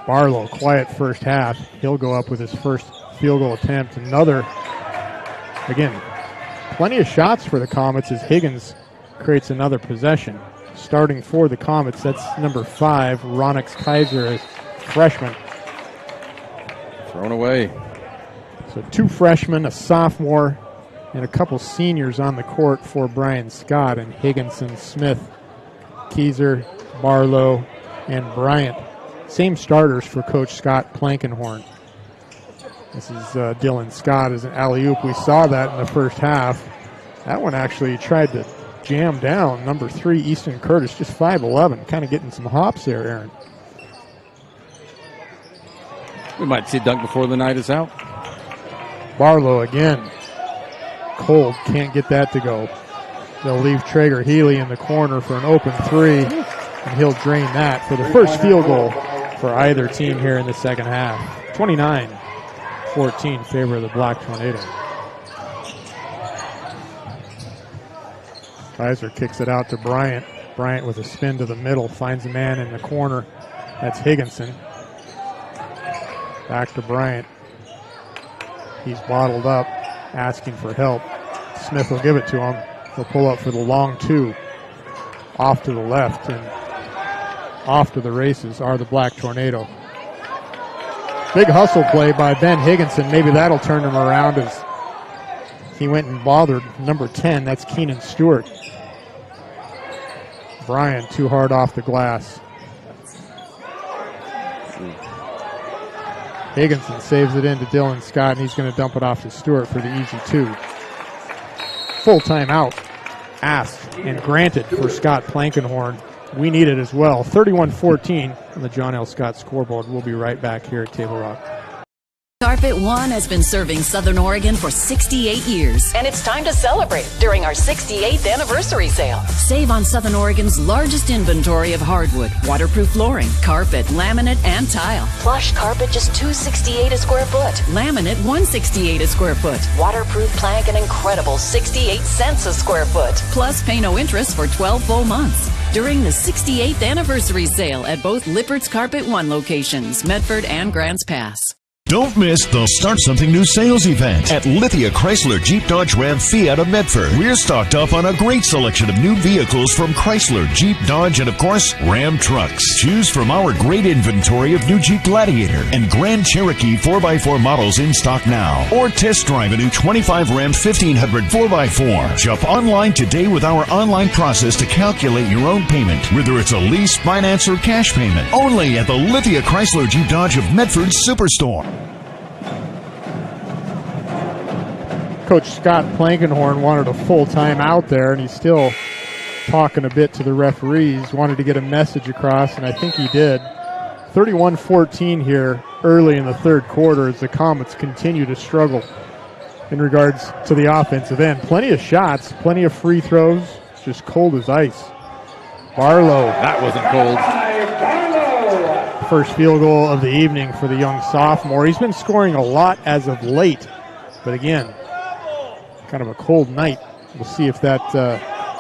Barlow, quiet first half. He'll go up with his first field goal attempt. Another, again, plenty of shots for the Comets as Higgins creates another possession. Starting for the Comets, that's number 5, Ronix Kaiser, as freshman. Thrown away. So 2 freshmen, a sophomore, and a couple seniors on the court for Brian Scott, and Higginson, Smith, Kaiser, Barlow, and Bryant. Same starters for Coach Scott Plankenhorn. This is Dylan Scott as an alley-oop. We saw that in the first half. That one actually tried to jam down. Number 3, Easton Curtis, just 5'11", kind of getting some hops there, Aaron. We might see a dunk before the night is out. Barlow again. Cold, can't get that to go. They'll leave Traeger Healy in the corner for an open 3, and he'll drain that for the first field goal for either team here in the second half. 29-14 in favor of the Black Tornado. Kaiser kicks it out to Bryant. Bryant with a spin to the middle, finds a man in the corner. That's Higginson. Back to Bryant. He's bottled up, asking for help. Smith will give it to him. He'll pull up for the long 2. Off to the left, and off to the races are the Black Tornado. Big hustle play by Ben Higginson. Maybe that'll turn him around as he went and bothered number 10. That's Keenan Stewart. Bryan too hard off the glass. Higginson saves it into Dylan Scott, and he's going to dump it off to Stewart for the easy 2. Full timeout asked and granted for Scott Plankenhorn. We need it as well. 31-14 on the John L. Scott scoreboard. We'll be right back here at Table Rock. Carpet One has been serving Southern Oregon for 68 years. And it's time to celebrate during our 68th anniversary sale. Save on Southern Oregon's largest inventory of hardwood, waterproof flooring, carpet, laminate, and tile. Plush carpet just $268 a square foot. Laminate $168 a square foot. Waterproof plank an incredible 68 cents a square foot. Plus pay no interest for 12 full months. During the 68th anniversary sale at both Lippert's Carpet One locations, Medford and Grants Pass. Don't miss the Start Something New sales event at Lithia Chrysler Jeep Dodge Ram Fiat of Medford. We're stocked up on a great selection of new vehicles from Chrysler, Jeep, Dodge, and of course, Ram trucks. Choose from our great inventory of new Jeep Gladiator and Grand Cherokee 4x4 models in stock now. Or test drive a new 25 Ram 1500 4x4. Shop online today with our online process to calculate your own payment, whether it's a lease, finance, or cash payment. Only at the Lithia Chrysler Jeep Dodge of Medford Superstore. Coach Scott Plankenhorn wanted a full time out there, and he's still talking a bit to the referees, wanted to get a message across, and I think he did. 31-14 here early in the third quarter as the Comets continue to struggle in regards to the offensive end. Plenty of shots, plenty of free throws, just cold as ice. Barlow. That wasn't cold. First field goal of the evening for the young sophomore. He's been scoring a lot as of late, but again, kind of a cold night. We'll see if that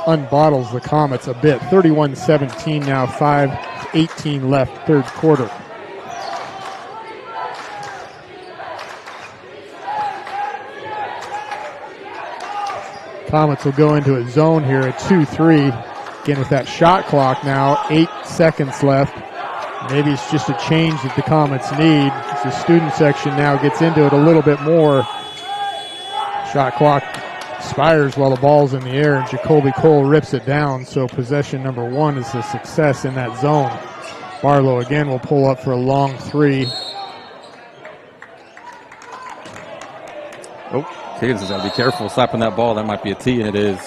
unbottles the Comets a bit. 31-17 now, 5:18 left, third quarter. Comets will go into a zone here at 2-3. Again with that shot clock now, 8 seconds left. Maybe it's just a change that the Comets need as the student section now gets into it a little bit more. Shot clock expires while the ball's in the air, and Jacoby Cole rips it down, so possession number 1 is a success in that zone. Barlow again will pull up for a long 3. Oh, Higgins has got to be careful slapping that ball. That might be a tee, and it is.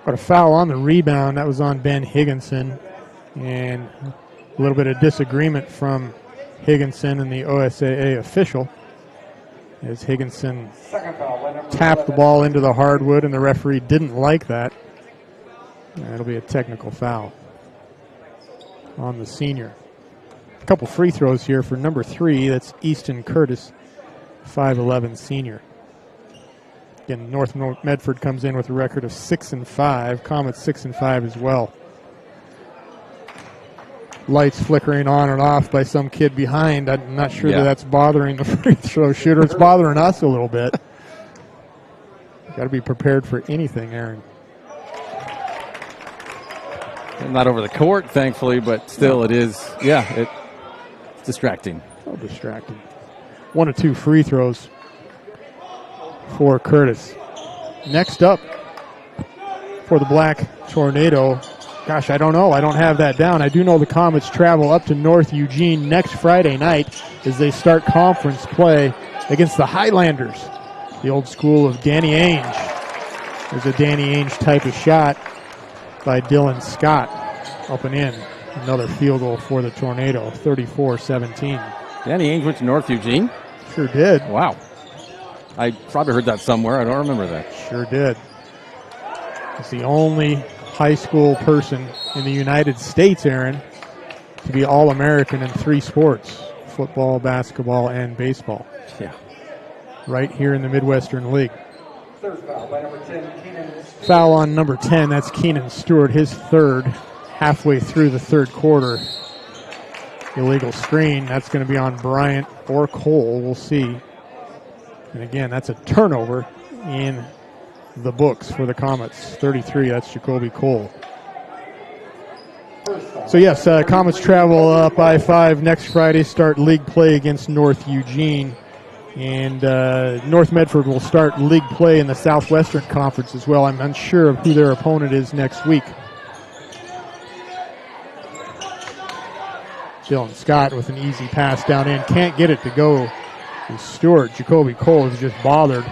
Got a foul on the rebound. That was on Ben Higginson, and a little bit of disagreement from Higginson and the OSAA official as Higginson tapped the ball into the hardwood, and the referee didn't like that. That'll be a technical foul on the senior. A couple free throws here for number 3. That's Easton Curtis, 5'11 senior. Again, North Medford comes in with a record of 6-5. Comets 6-5 as well. Lights flickering on and off by some kid behind. I'm not sure that that's bothering the free throw shooter. It's bothering us a little bit. Got to be prepared for anything, Aaron. Not over the court, thankfully, but still it is, it's distracting. So distracting. 1 or 2 free throws for Curtis. Next up for the Black Tornado. Gosh, I don't know. I don't have that down. I do know the Comets travel up to North Eugene next Friday night as they start conference play against the Highlanders, the old school of Danny Ainge. There's a Danny Ainge type of shot by Dylan Scott up and in. Another field goal for the Tornado, 34-17. Danny Ainge went to North Eugene? Sure did. Wow. I probably heard that somewhere. I don't remember that. Sure did. It's the only high school person in the United States, Aaron, to be All-American in 3 sports, football, basketball, and baseball. Yeah. Right here in the Midwestern League. Third foul by number 10, Keenan. Foul on number 10, that's Keenan Stewart, his third, halfway through the third quarter. Illegal screen, that's going to be on Bryant or Cole, we'll see. And again, that's a turnover in the books for the Comets. 33, that's Jacoby Cole. So yes, Comets travel up I-5 next Friday, start league play against North Eugene. And North Medford will start league play in the Southwestern Conference as well. I'm unsure of who their opponent is next week. Dylan Scott with an easy pass down in. Can't get it to go. Stewart, Jacoby Cole is just bothered.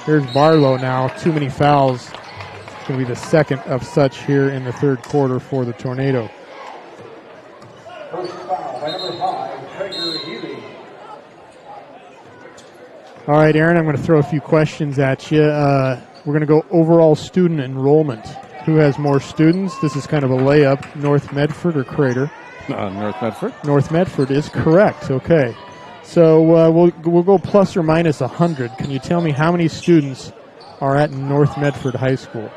Here's Barlow now. Too many fouls. It's going to be the second of such here in the third quarter for the Tornado. First foul by number 5, Traeger Healy. All right, Aaron, I'm going to throw a few questions at you. We're going to go overall student enrollment. Who has more students? This is kind of a layup. North Medford or Crater? North Medford. North Medford is correct. Okay. So we'll go plus or minus 100. Can you tell me how many students are at North Medford High School?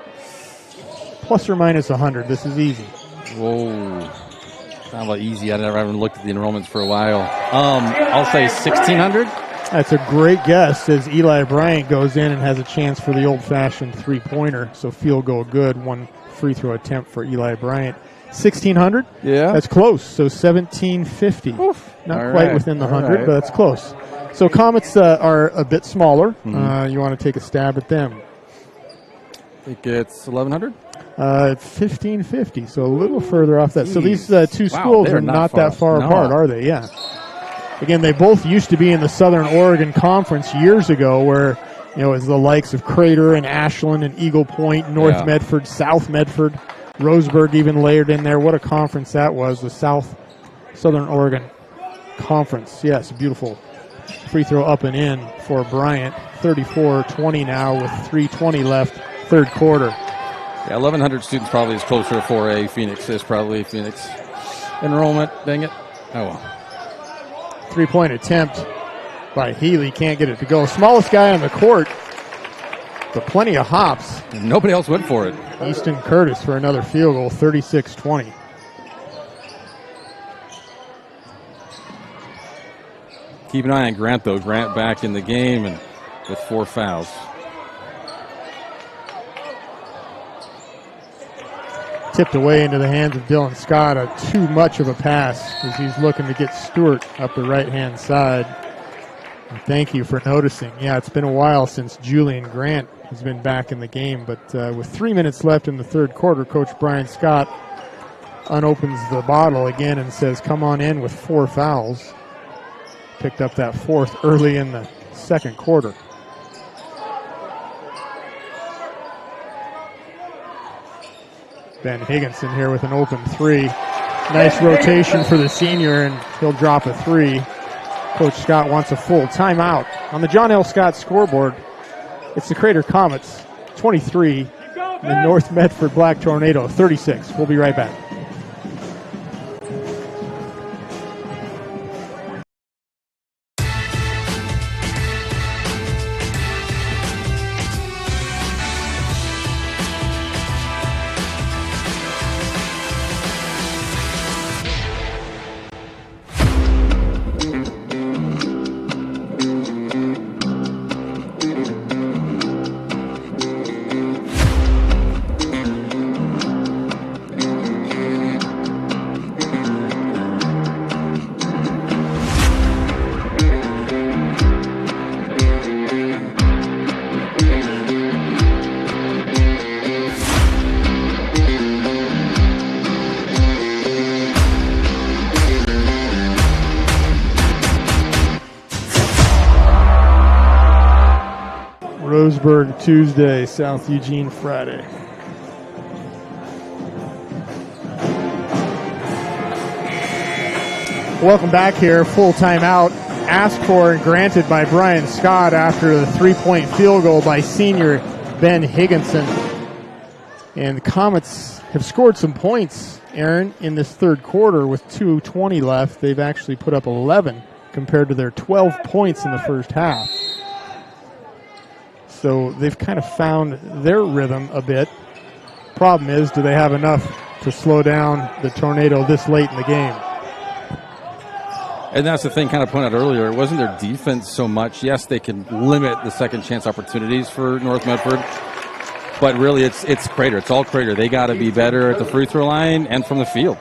Plus or minus 100. This is easy. Whoa. Not about easy. I haven't looked at the enrollments for a while. I'll say 1,600. That's a great guess as Eli Bryant goes in and has a chance for the old-fashioned three-pointer. So field goal good. One free throw attempt for Eli Bryant. 1,600? Yeah. That's close. So 1,750. Oof. Not All quite right. within the All 100, right. but that's close. So Comets are a bit smaller. Mhm. You want to take a stab at them? I think it's 1,100. 1,550, so a little further off that. So these two Wow, schools they're are not not that far far. apart, No. are they? Yeah. Again, they both used to be in the Southern Oregon Conference years ago, where it was the likes of Crater and Ashland and Eagle Point, North Yeah. Medford, South Medford, Roseburg even layered in there. What a conference that was, the Southern Oregon Conference. Yes, beautiful free throw up and in for Bryant. 34-20 now with 3:20 left, third quarter. Yeah, 1,100 students probably is closer to 4A. Phoenix is probably Phoenix enrollment. Dang it. Oh, well. Three-point attempt by Healy. Can't get it to go. Smallest guy on the court, but plenty of hops. And nobody else went for it. Easton Curtis for another field goal, 36-20. Keep an eye on Grant, though. Grant back in the game and with 4 fouls. Tipped away into the hands of Dylan Scott. Too much of a pass as he's looking to get Stewart up the right-hand side. And thank you for noticing. Yeah, it's been a while since Julian Grant has been back in the game, but with 3 minutes left in the third quarter, Coach Brian Scott unopens the bottle again and says, come on in with 4 fouls. Picked up that fourth early in the second quarter. Ben Higginson here with an open three. Nice rotation for the senior, and he'll drop a three. Coach Scott wants a full timeout. On the John L. Scott scoreboard, it's the Crater Comets, 23, the North Medford Black Tornado, 36. We'll be right back. Roseburg Tuesday, South Eugene Friday. Welcome back here. Full timeout asked for and granted by Brian Scott after the three-point field goal by senior Ben Higginson. And the Comets have scored some points, Aaron, in this third quarter with 2:20 left. They've actually put up 11 compared to their 12 points in the first half. So they've kind of found their rhythm a bit. Problem is, do they have enough to slow down the Tornado this late in the game? And that's the thing kind of pointed out earlier. It wasn't their defense so much. Yes, they can limit the second chance opportunities for North Medford. But really, it's Crater. It's all Crater. They got to be better at the free throw line and from the field.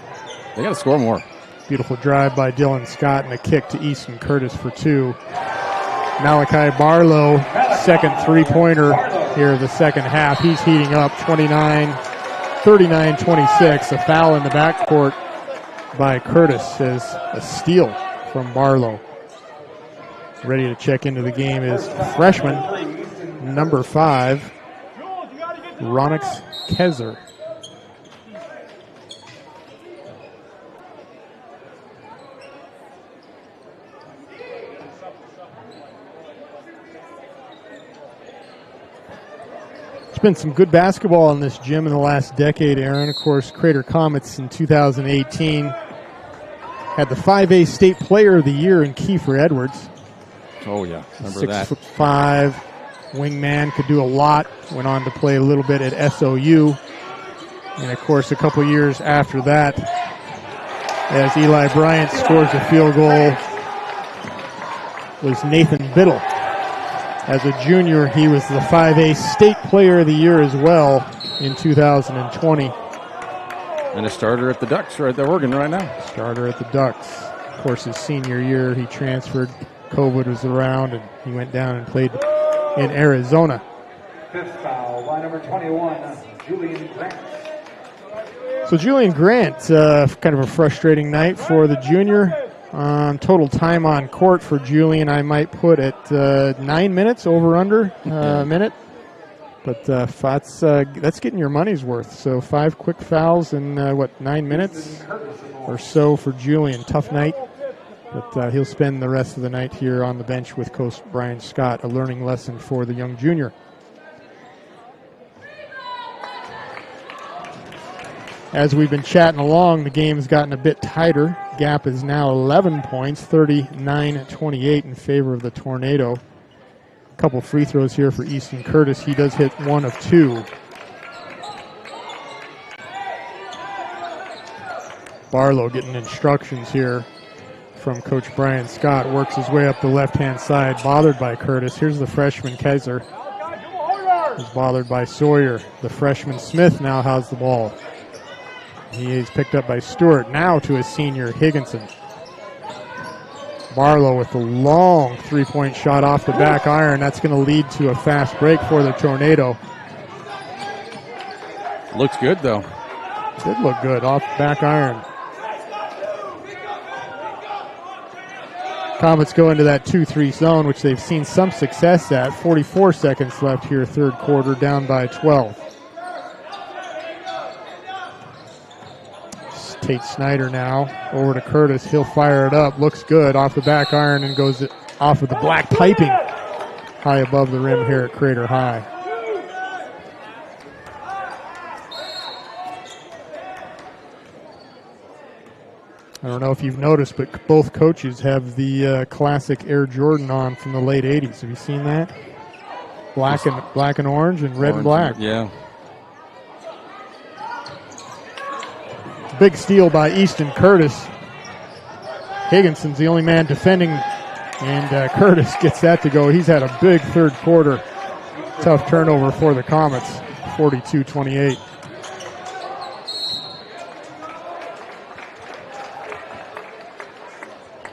They got to score more. Beautiful drive by Dylan Scott and a kick to Easton Curtis for two. Malachi Barlow, second three-pointer here the second half. He's heating up, 39-26. A foul in the backcourt by Curtis is a steal from Barlow. Ready to check into the game is freshman, number 5, Ronix Kezer. There's been some good basketball in this gym in the last decade, Aaron. Of course, Crater Comets in 2018 had the 5A State Player of the Year in Kiefer Edwards. Oh, yeah. Remember that. 6'5", wingman, could do a lot. Went on to play a little bit at SOU. And, of course, a couple years after that, as Eli Bryant scores a field goal, was Nathan Biddle. As a junior, he was the 5A State Player of the Year as well in 2020. And a starter at the Ducks right there, Oregon right now. Starter at the Ducks. Of course, his senior year, he transferred. COVID was around, and he went down and played in Arizona. Fifth foul by number 21, Julian Grant. So Julian Grant, kind of a frustrating night for the junior. Total time on court for Julian, I might put at 9 minutes, over under a minute. But that's getting your money's worth. So 5 quick fouls in, 9 minutes or so for Julian. Tough night. But he'll spend the rest of the night here on the bench with Coach Brian Scott, a learning lesson for the young junior. As we've been chatting along, the game's gotten a bit tighter. Gap is now 11 points, 39-28 in favor of the Tornado. A couple free throws here for Easton Curtis. He does hit 1 of 2. Barlow getting instructions here from Coach Brian Scott. Works his way up the left-hand side, bothered by Curtis. Here's the freshman Kaiser. He's bothered by Sawyer. The freshman Smith now has the ball. He is picked up by Stewart. Now to his senior, Higginson. Barlow with the long three-point shot off the back iron. That's going to lead to a fast break for the Tornado. Looks good, though. Did look good off the back iron. Comets go into that 2-3 zone, which they've seen some success at. 44 seconds left here, third quarter, down by 12. Tate Snyder now over to Curtis. He'll fire it up. Looks good off the back iron and goes off of the black piping high above the rim here at Crater High. I don't know if you've noticed, but both coaches have the classic Air Jordan on from the late 80s. Have you seen that? Black and orange and red and black. Yeah. Big steal by Easton Curtis. Higginson's the only man defending, and Curtis gets that to go. He's had a big third quarter. Tough turnover for the Comets, 42-28.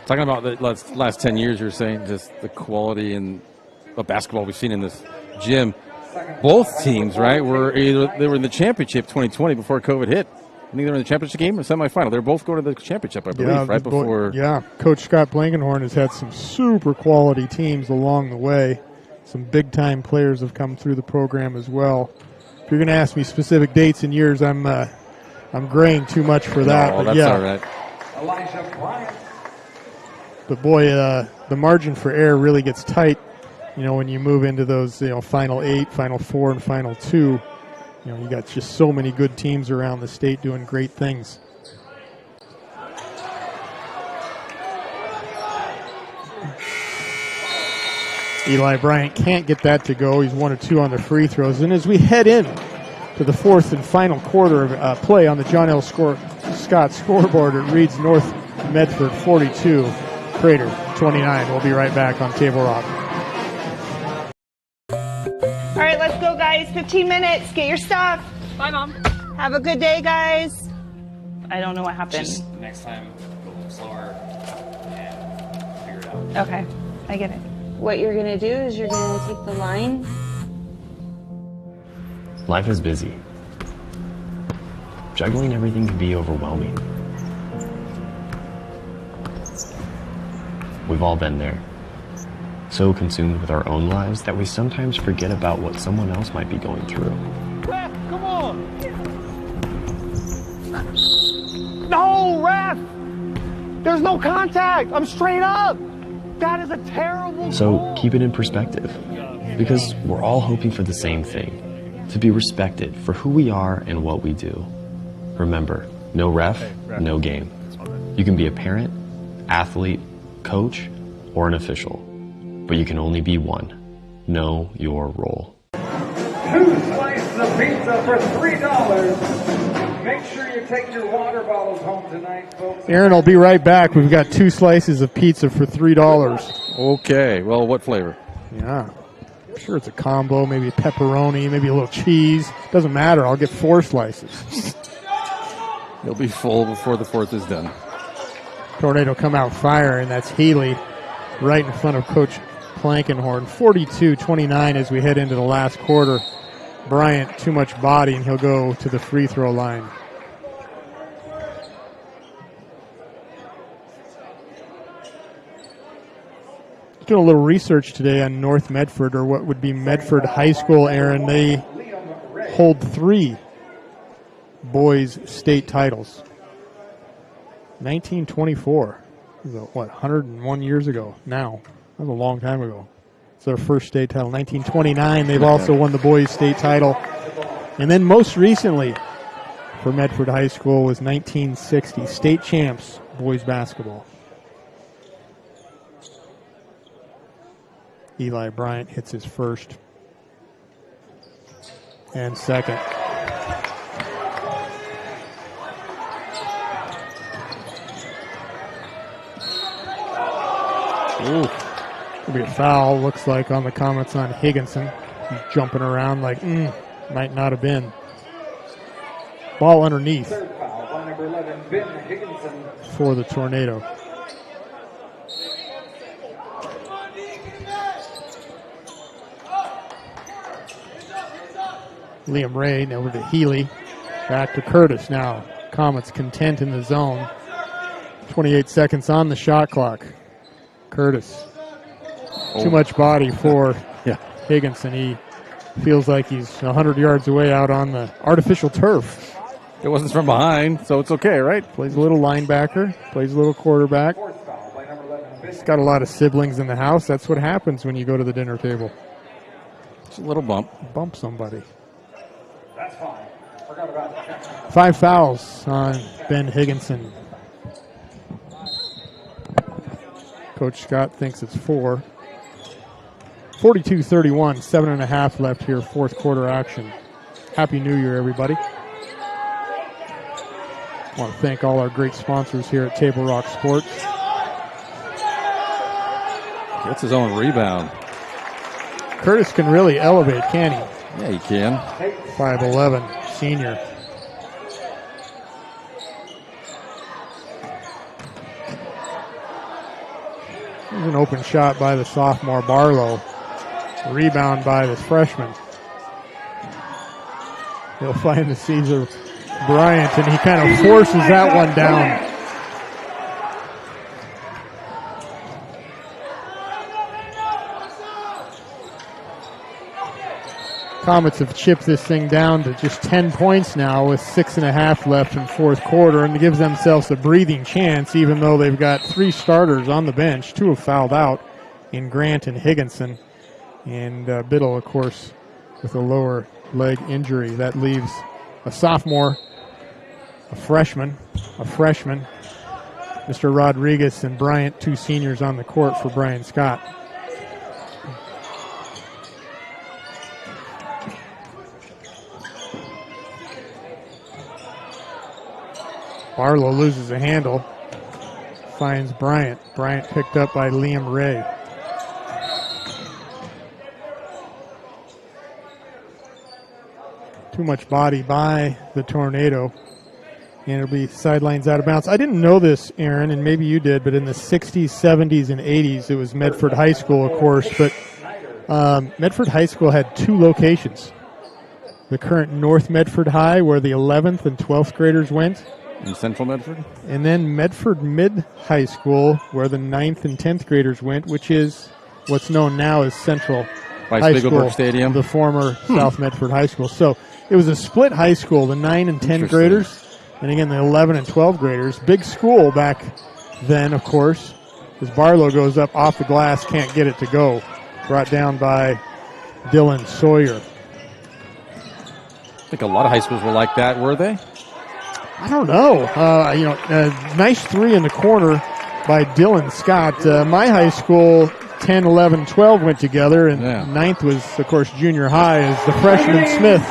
Talking about the last 10 years, you're saying just the quality and of basketball we've seen in this gym. Both teams, right, they were in the championship 2020 before COVID hit. I think they were in the championship game or semifinal. They're both going to the championship, I believe, right before. Coach Scott Blankenhorn has had some super quality teams along the way. Some big-time players have come through the program as well. If you're going to ask me specific dates and years, I'm graying too much for that. No, but that's all right. Elijah Bryant. But boy, the margin for error really gets tight. When you move into those, final 8, final 4, and final 2. You got just so many good teams around the state doing great things. Eli Bryant can't get that to go. He's 1 of 2 on the free throws. And as we head in to the fourth and final quarter of play on the John L. Scott scoreboard, it reads North Medford 42, Crater 29. We'll be right back on Table Rock. All right, let's go, guys. 15 minutes. Get your stuff. Bye, Mom. Have a good day, guys. I don't know what happened. Just next time, go slower and figure it out. Okay, I get it. what you're going to do is you're going to take the line. Life is busy. Juggling everything can be overwhelming. We've all been there. So consumed with our own lives that we sometimes forget about what someone else might be going through. Ref, come on! No, ref! There's no contact! I'm straight up! That is a terrible So goal. keep it in perspective, because we're all hoping for the same thing, to be respected for who we are and what we do. Remember, no ref, no game. You can be a parent, athlete, coach, or an official, but you can only be one. Know your role. 2 slices of pizza for $3. Make sure you take your water bottles home tonight, folks. Aaron will be right back. We've got 2 slices of pizza for $3. Okay. Well, what flavor? Yeah. I'm sure it's a combo, maybe pepperoni, maybe a little cheese. Doesn't matter. I'll get 4 slices. You'll be full before the 4th is done. Tornado come out firing. That's Healy right in front of Coach Plankenhorn. 42-29 as we head into the last quarter. Bryant, too much body, and he'll go to the free throw line. Doing a little research today on North Medford, or what would be Medford High School, Aaron. They hold 3 boys state titles. 1924. What, 101 years ago now. That was a long time ago. It's their first state title. 1929, they've also won the boys state title. And then most recently for Medford High School was 1960, state champs, boys basketball. Eli Bryant hits his first and second. Ooh. Could be a foul, looks like, on the comments on Higginson. He's jumping around like, might not have been. Ball underneath Third foul by number 11, Ben Higginson. for the Tornado. Liam Ray over to Healy. Back to Curtis now. Comets content in the zone. 28 seconds on the shot clock. Curtis. Too much body for Higginson. He feels like he's 100 yards away out on the artificial turf. It wasn't from behind, so it's okay, right? Plays a little linebacker, plays a little quarterback. He's got a lot of siblings in the house. That's what happens when you go to the dinner table. Just a little bump. Bump somebody. That's fine. Forgot about that. 5 fouls on Ben Higginson. Coach Scott thinks it's 4. 42-31, 7.5 left here, 4th quarter action. Happy New Year, everybody. I want to thank all our great sponsors here at Table Rock Sports. Gets his own rebound. Curtis can really elevate, can he? Yeah, he can. 5'11", senior. Here's an open shot by the sophomore Barlow. Rebound by the freshman. He'll find the Caesar Bryant, and he kind of forces that one down. Comets have chipped this thing down to just 10 points now with 6.5 left in 4th quarter, and it gives themselves a breathing chance, even though they've got 3 starters on the bench. 2 have fouled out in Grant and Higginson. And Biddle, of course, with a lower leg injury. That leaves a sophomore, a freshman, Mr. Rodriguez and Bryant, 2 seniors on the court for Brian Scott. Barlow loses a handle, finds Bryant. Bryant picked up by Liam Ray. Too much body by the Tornado. And it'll be sidelines out of bounds. I didn't know this, Aaron, and maybe you did, but in the 60s, 70s, and 80s, it was Medford High School, of course. But Medford High School had 2 locations. The current North Medford High, where the 11th and 12th graders went. In Central Medford? And then Medford Mid High School, where the 9th and 10th graders went, which is what's known now as Central High School, Stadium. The former South Medford High School. So it was a split high school, the 9 and 10 graders, and again the 11 and 12 graders. Big school back then, of course, as Barlow goes up off the glass, can't get it to go. Brought down by Dylan Sawyer. I think a lot of high schools were like that, were they? I don't know. Nice 3 in the corner by Dylan Scott. My high school, 10, 11, 12 went together, and 9th was, of course, junior high, as the freshman Smith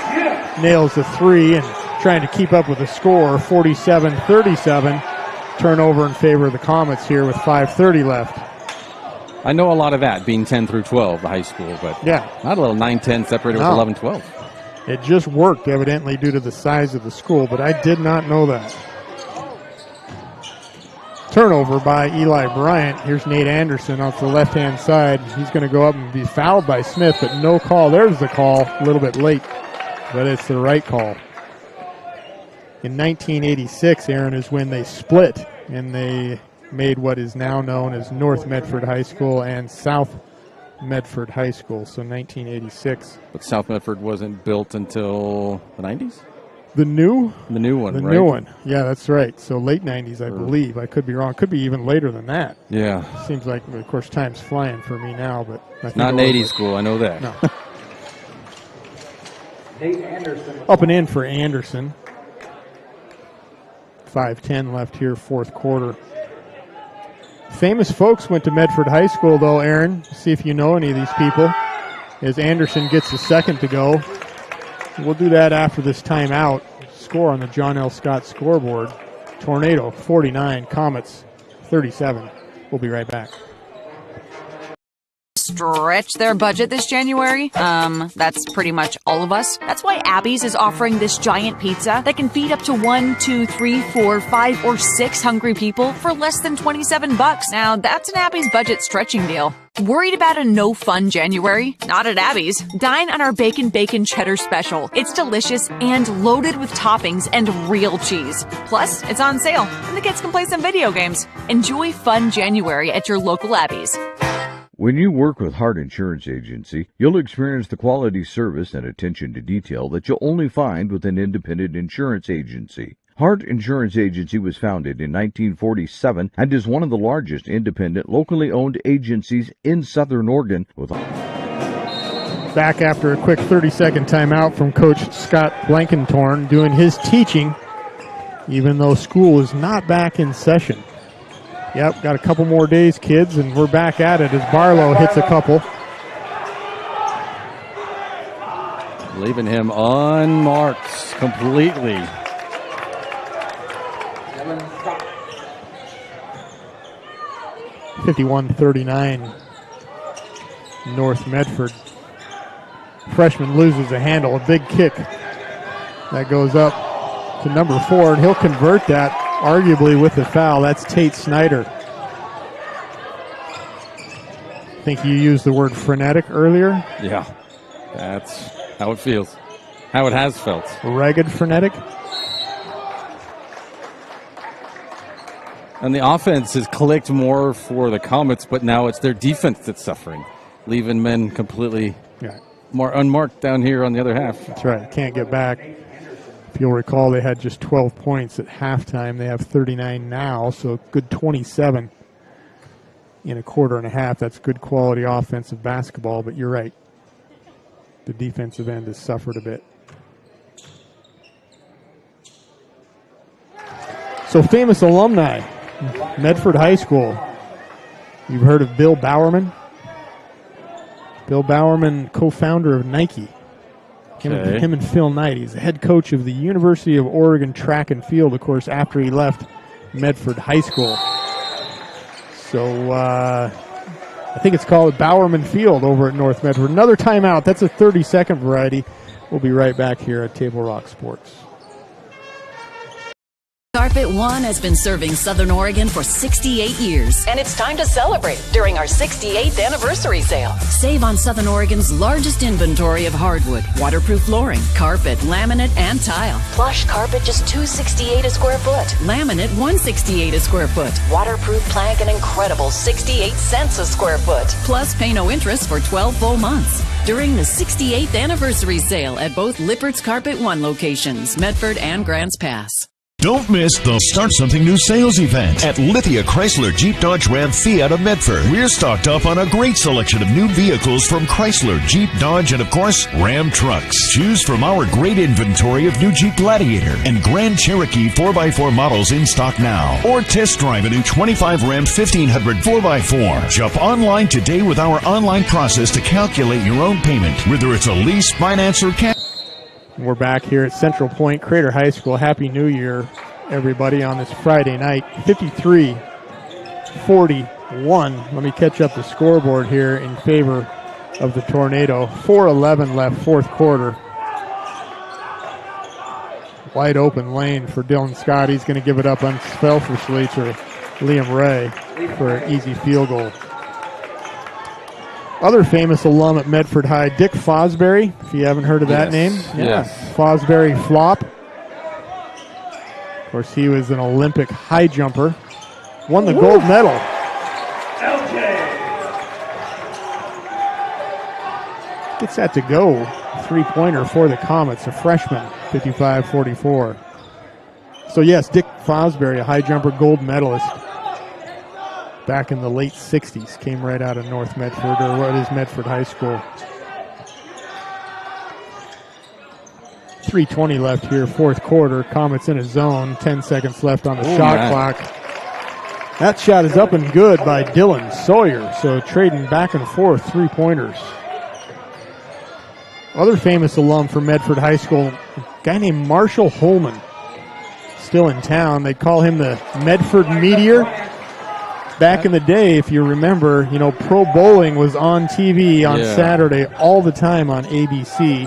nails the 3 and trying to keep up with the score, 47-37. Turnover in favor of the Comets here with 5:30 left. I know a lot of that, being 10 through 12, the high school, but not a little 9-10 separated with 11-12. It just worked, evidently, due to the size of the school, but I did not know that. Turnover by Eli Bryant. Here's Nate Anderson off the left-hand side. He's going to go up and be fouled by Smith, but no call. There's the call, a little bit late, but it's the right call. In 1986, Aaron, is when they split, and they made what is now known as North Medford High School and South Medford High School, so 1986. But South Medford wasn't built until the 90s? The new one, right? The new one. Yeah, that's right. So late 90s, I believe. I could be wrong. Could be even later than that. Yeah. Seems like, of course, time's flying for me now, but I think not an 80s school, I know that. No. Nate Anderson. Up and in for Anderson. 5:10 left here, fourth quarter. Famous folks went to Medford High School, though, Aaron. See if you know any of these people. As Anderson gets the second to go. We'll do that after this timeout. Score on the John L. Scott scoreboard. Tornado 49, Comets 37. We'll be right back. Stretch their budget this January? That's pretty much all of us. That's why Abby's is offering this giant pizza that can feed up to 1, 2, 3, 4, 5, or 6 hungry people for less than $27. Now, that's an Abby's budget stretching deal. Worried about a no-fun January? Not at Abby's. Dine on our Bacon Cheddar Special. It's delicious and loaded with toppings and real cheese. Plus, it's on sale, and the kids can play some video games. Enjoy fun January at your local Abby's. When you work with Hart Insurance Agency, you'll experience the quality service and attention to detail that you'll only find with an independent insurance agency. Hart Insurance Agency was founded in 1947 and is one of the largest independent, locally owned agencies in Southern Oregon. Back after a quick 30-second timeout from Coach Scott Blankentorn doing his teaching, even though school is not back in session. Yep, got a couple more days, kids, and we're back at it as Barlow hits a couple. Leaving him unmarked completely. 51-39, North Medford. Freshman loses a handle, a big kick. That goes up to number 4, and he'll convert that, arguably with the foul. That's Tate Snyder. I think you used the word frenetic earlier. Yeah, that's how it feels, how it has felt. Ragged frenetic. And the offense has clicked more for the Comets, but now it's their defense that's suffering, leaving men completely more unmarked down here on the other half. That's right. Can't get back. If you'll recall, they had just 12 points at halftime. They have 39 now, so good 27 in a quarter and a half. That's good quality offensive basketball, but you're right. The defensive end has suffered a bit. So famous alumni, Medford High School. You've heard of Bill Bowerman? Bill Bowerman, co-founder of Nike. Him and Phil Knight. He's the head coach of the University of Oregon track and field, of course, after he left Medford High School. So I think it's called Bowerman Field over at North Medford. Another timeout. That's a 30-second variety. We'll be right back here at Table Rock Sports. Carpet One has been serving Southern Oregon for 68 years. And it's time to celebrate during our 68th anniversary sale. Save on Southern Oregon's largest inventory of hardwood, waterproof flooring, carpet, laminate, and tile. Plush carpet just $268 a square foot. Laminate $168 a square foot. Waterproof plank an incredible 68 cents a square foot. Plus pay no interest for 12 full months. During the 68th anniversary sale at both Lippert's Carpet One locations, Medford and Grants Pass. Don't miss the Start Something New sales event at Lithia Chrysler Jeep Dodge Ram Fiat of Medford. We're stocked up on a great selection of new vehicles from Chrysler, Jeep, Dodge, and of course, Ram trucks. Choose from our great inventory of new Jeep Gladiator and Grand Cherokee 4x4 models in stock now. Or test drive a new 25 Ram 1500 4x4. Shop online today with our online process to calculate your own payment, whether it's a lease, finance, or cash. We're back here at Central Point Crater High School. Happy New Year, everybody, on this Friday night. 53-41. Let me catch up the scoreboard here in favor of the Tornado. 4:11 left, fourth quarter. Wide open lane for Dylan Scott. He's going to give it up unselfishly to Liam Ray for an easy field goal. Other famous alum at Medford High, Dick Fosbury, if you haven't heard of that name. Yes. Fosbury Flop. Of course, he was an Olympic high jumper. Won the gold medal. Gets that to go. Three-pointer for the Comets, a freshman, 55-44. So, yes, Dick Fosbury, a high jumper gold medalist. Back in the late 60s, came right out of North Medford, or what is Medford High School. 3:20 left here, fourth quarter. Comets in a zone, 10 seconds left on the shot clock. That shot is up and good by Dylan Sawyer, so trading back and forth, three-pointers. Other famous alum from Medford High School, a guy named Marshall Holman, still in town. They call him the Medford Meteor. Back in the day, if you remember, pro bowling was on TV on Saturday all the time on ABC.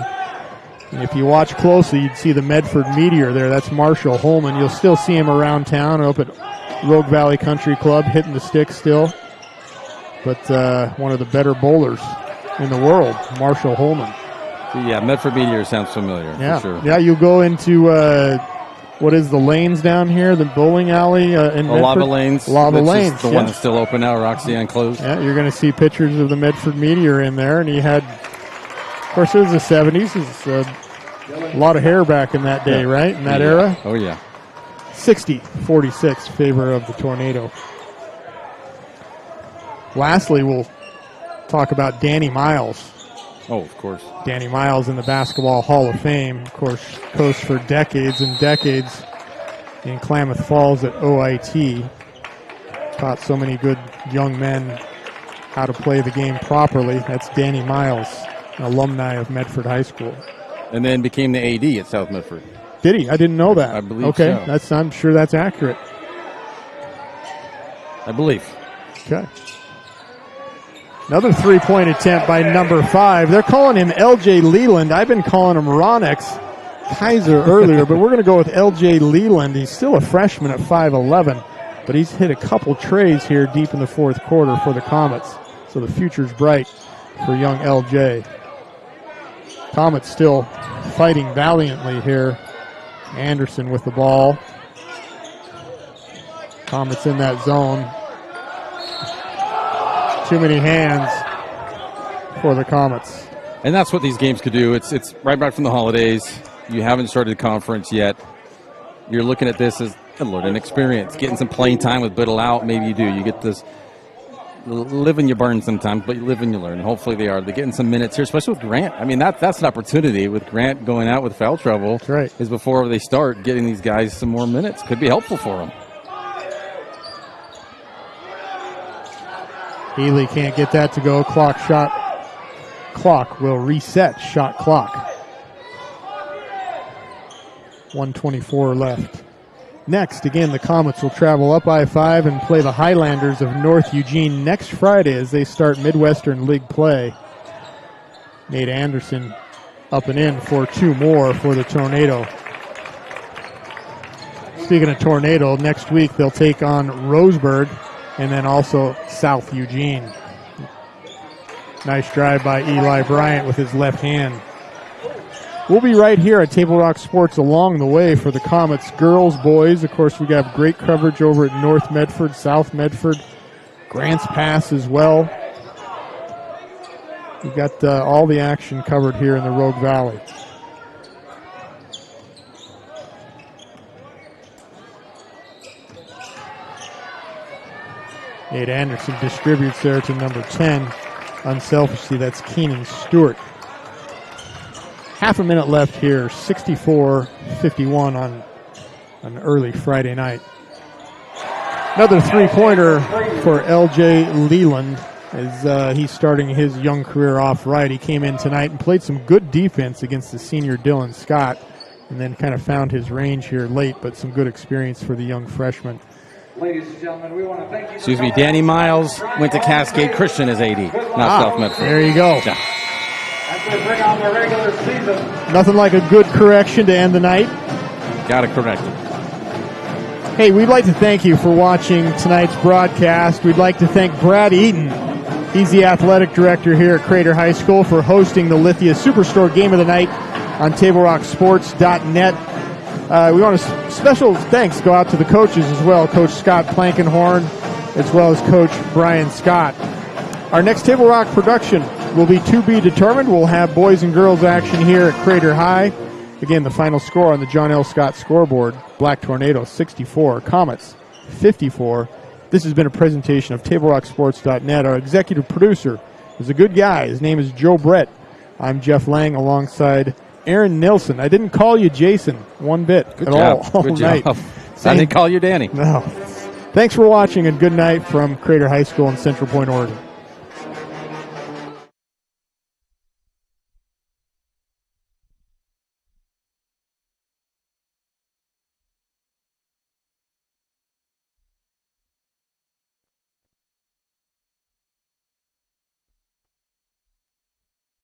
And if you watch closely, you'd see the Medford Meteor there. That's Marshall Holman. You'll still see him around town up at Rogue Valley Country Club, hitting the stick still. But one of the better bowlers in the world, Marshall Holman. Yeah, Medford Meteor sounds familiar, for sure. Yeah, you go into... what is the lanes down here? The bowling alley in Medford? Lava Lanes. Lava Lanes. The one that's still open now, Roxy closed. Yeah, you're going to see pictures of the Medford Meteor in there. And he had, of course, it was the 70s. It was a lot of hair back in that day, right? In that era? Oh, yeah. 60-46, favor of the Tornado. Lastly, we'll talk about Danny Miles. Oh, of course. Danny Miles in the Basketball Hall of Fame. Of course, coached for decades and decades in Klamath Falls at OIT. Taught so many good young men how to play the game properly. That's Danny Miles, an alumni of Medford High School. And then became the AD at South Medford. Did he? I didn't know that. I believe so. I'm sure that's accurate. I believe. Okay. Another three-point attempt by number 5. They're calling him L.J. Leland. I've been calling him Ronix Kaiser earlier, but we're going to go with L.J. Leland. He's still a freshman at 5'11", but he's hit a couple trays here deep in the fourth quarter for the Comets. So the future's bright for young L.J. Comets still fighting valiantly here. Anderson with the ball. Comets in that zone. Too many hands for the Comets. And that's what these games could do. It's right back from the holidays. You haven't started the conference yet. You're looking at this as a learning experience. Getting some playing time with Biddle out, maybe you do. You get this, live and you burn sometimes, but you live and you learn. Hopefully they are. They're getting some minutes here, especially with Grant. I mean, that's an opportunity with Grant going out with foul trouble. That's right. Is before they start getting these guys some more minutes. Could be helpful for them. Healy can't get that to go. Clock will reset. Shot clock. 1:24 left. Next, again, the Comets will travel up I-5 and play the Highlanders of North Eugene next Friday as they start Midwestern League play. Nate Anderson up and in for 2 more for the Tornado. Speaking of Tornado, next week they'll take on Roseburg and then also South Eugene. Nice drive by Eli Bryant with his left hand. We'll be right here at Table Rock Sports along the way for the Comets girls, boys. Of course, we got great coverage over at North Medford, South Medford, Grants Pass as well. We got all the action covered here in the Rogue Valley. Nate Anderson distributes there to number 10. Unselfishly, that's Keenan Stewart. Half a minute left here, 64-51 on an early Friday night. Another three-pointer for L.J. Leland as he's starting his young career off right. He came in tonight and played some good defense against the senior Dylan Scott and then kind of found his range here late, but some good experience for the young freshman. Ladies and gentlemen, we want to thank you. Excuse me, Danny Miles went to Cascade Christian as AD, not South Medford. There you go. Yeah. As they bring on the regular season. Nothing like a good correction to end the night. Got to correct it. Hey, we'd like to thank you for watching tonight's broadcast. We'd like to thank Brad Eaton. He's the athletic director here at Crater High School for hosting the Lithia Superstore Game of the Night on TableRockSports.net. We want to special thanks go out to the coaches as well, Coach Scott Plankenhorn, as well as Coach Brian Scott. Our next Table Rock production will be to be determined. We'll have boys and girls action here at Crater High. Again, the final score on the John L. Scott scoreboard, Black Tornado 64, Comets 54. This has been a presentation of TableRockSports.net. Our executive producer is a good guy. His name is Joe Brett. I'm Jeff Lang alongside Aaron Nilsson. I didn't call you Jason one bit all Good night. job. I didn't call you Danny. No. Thanks for watching and good night from Crater High School in Central Point, Oregon.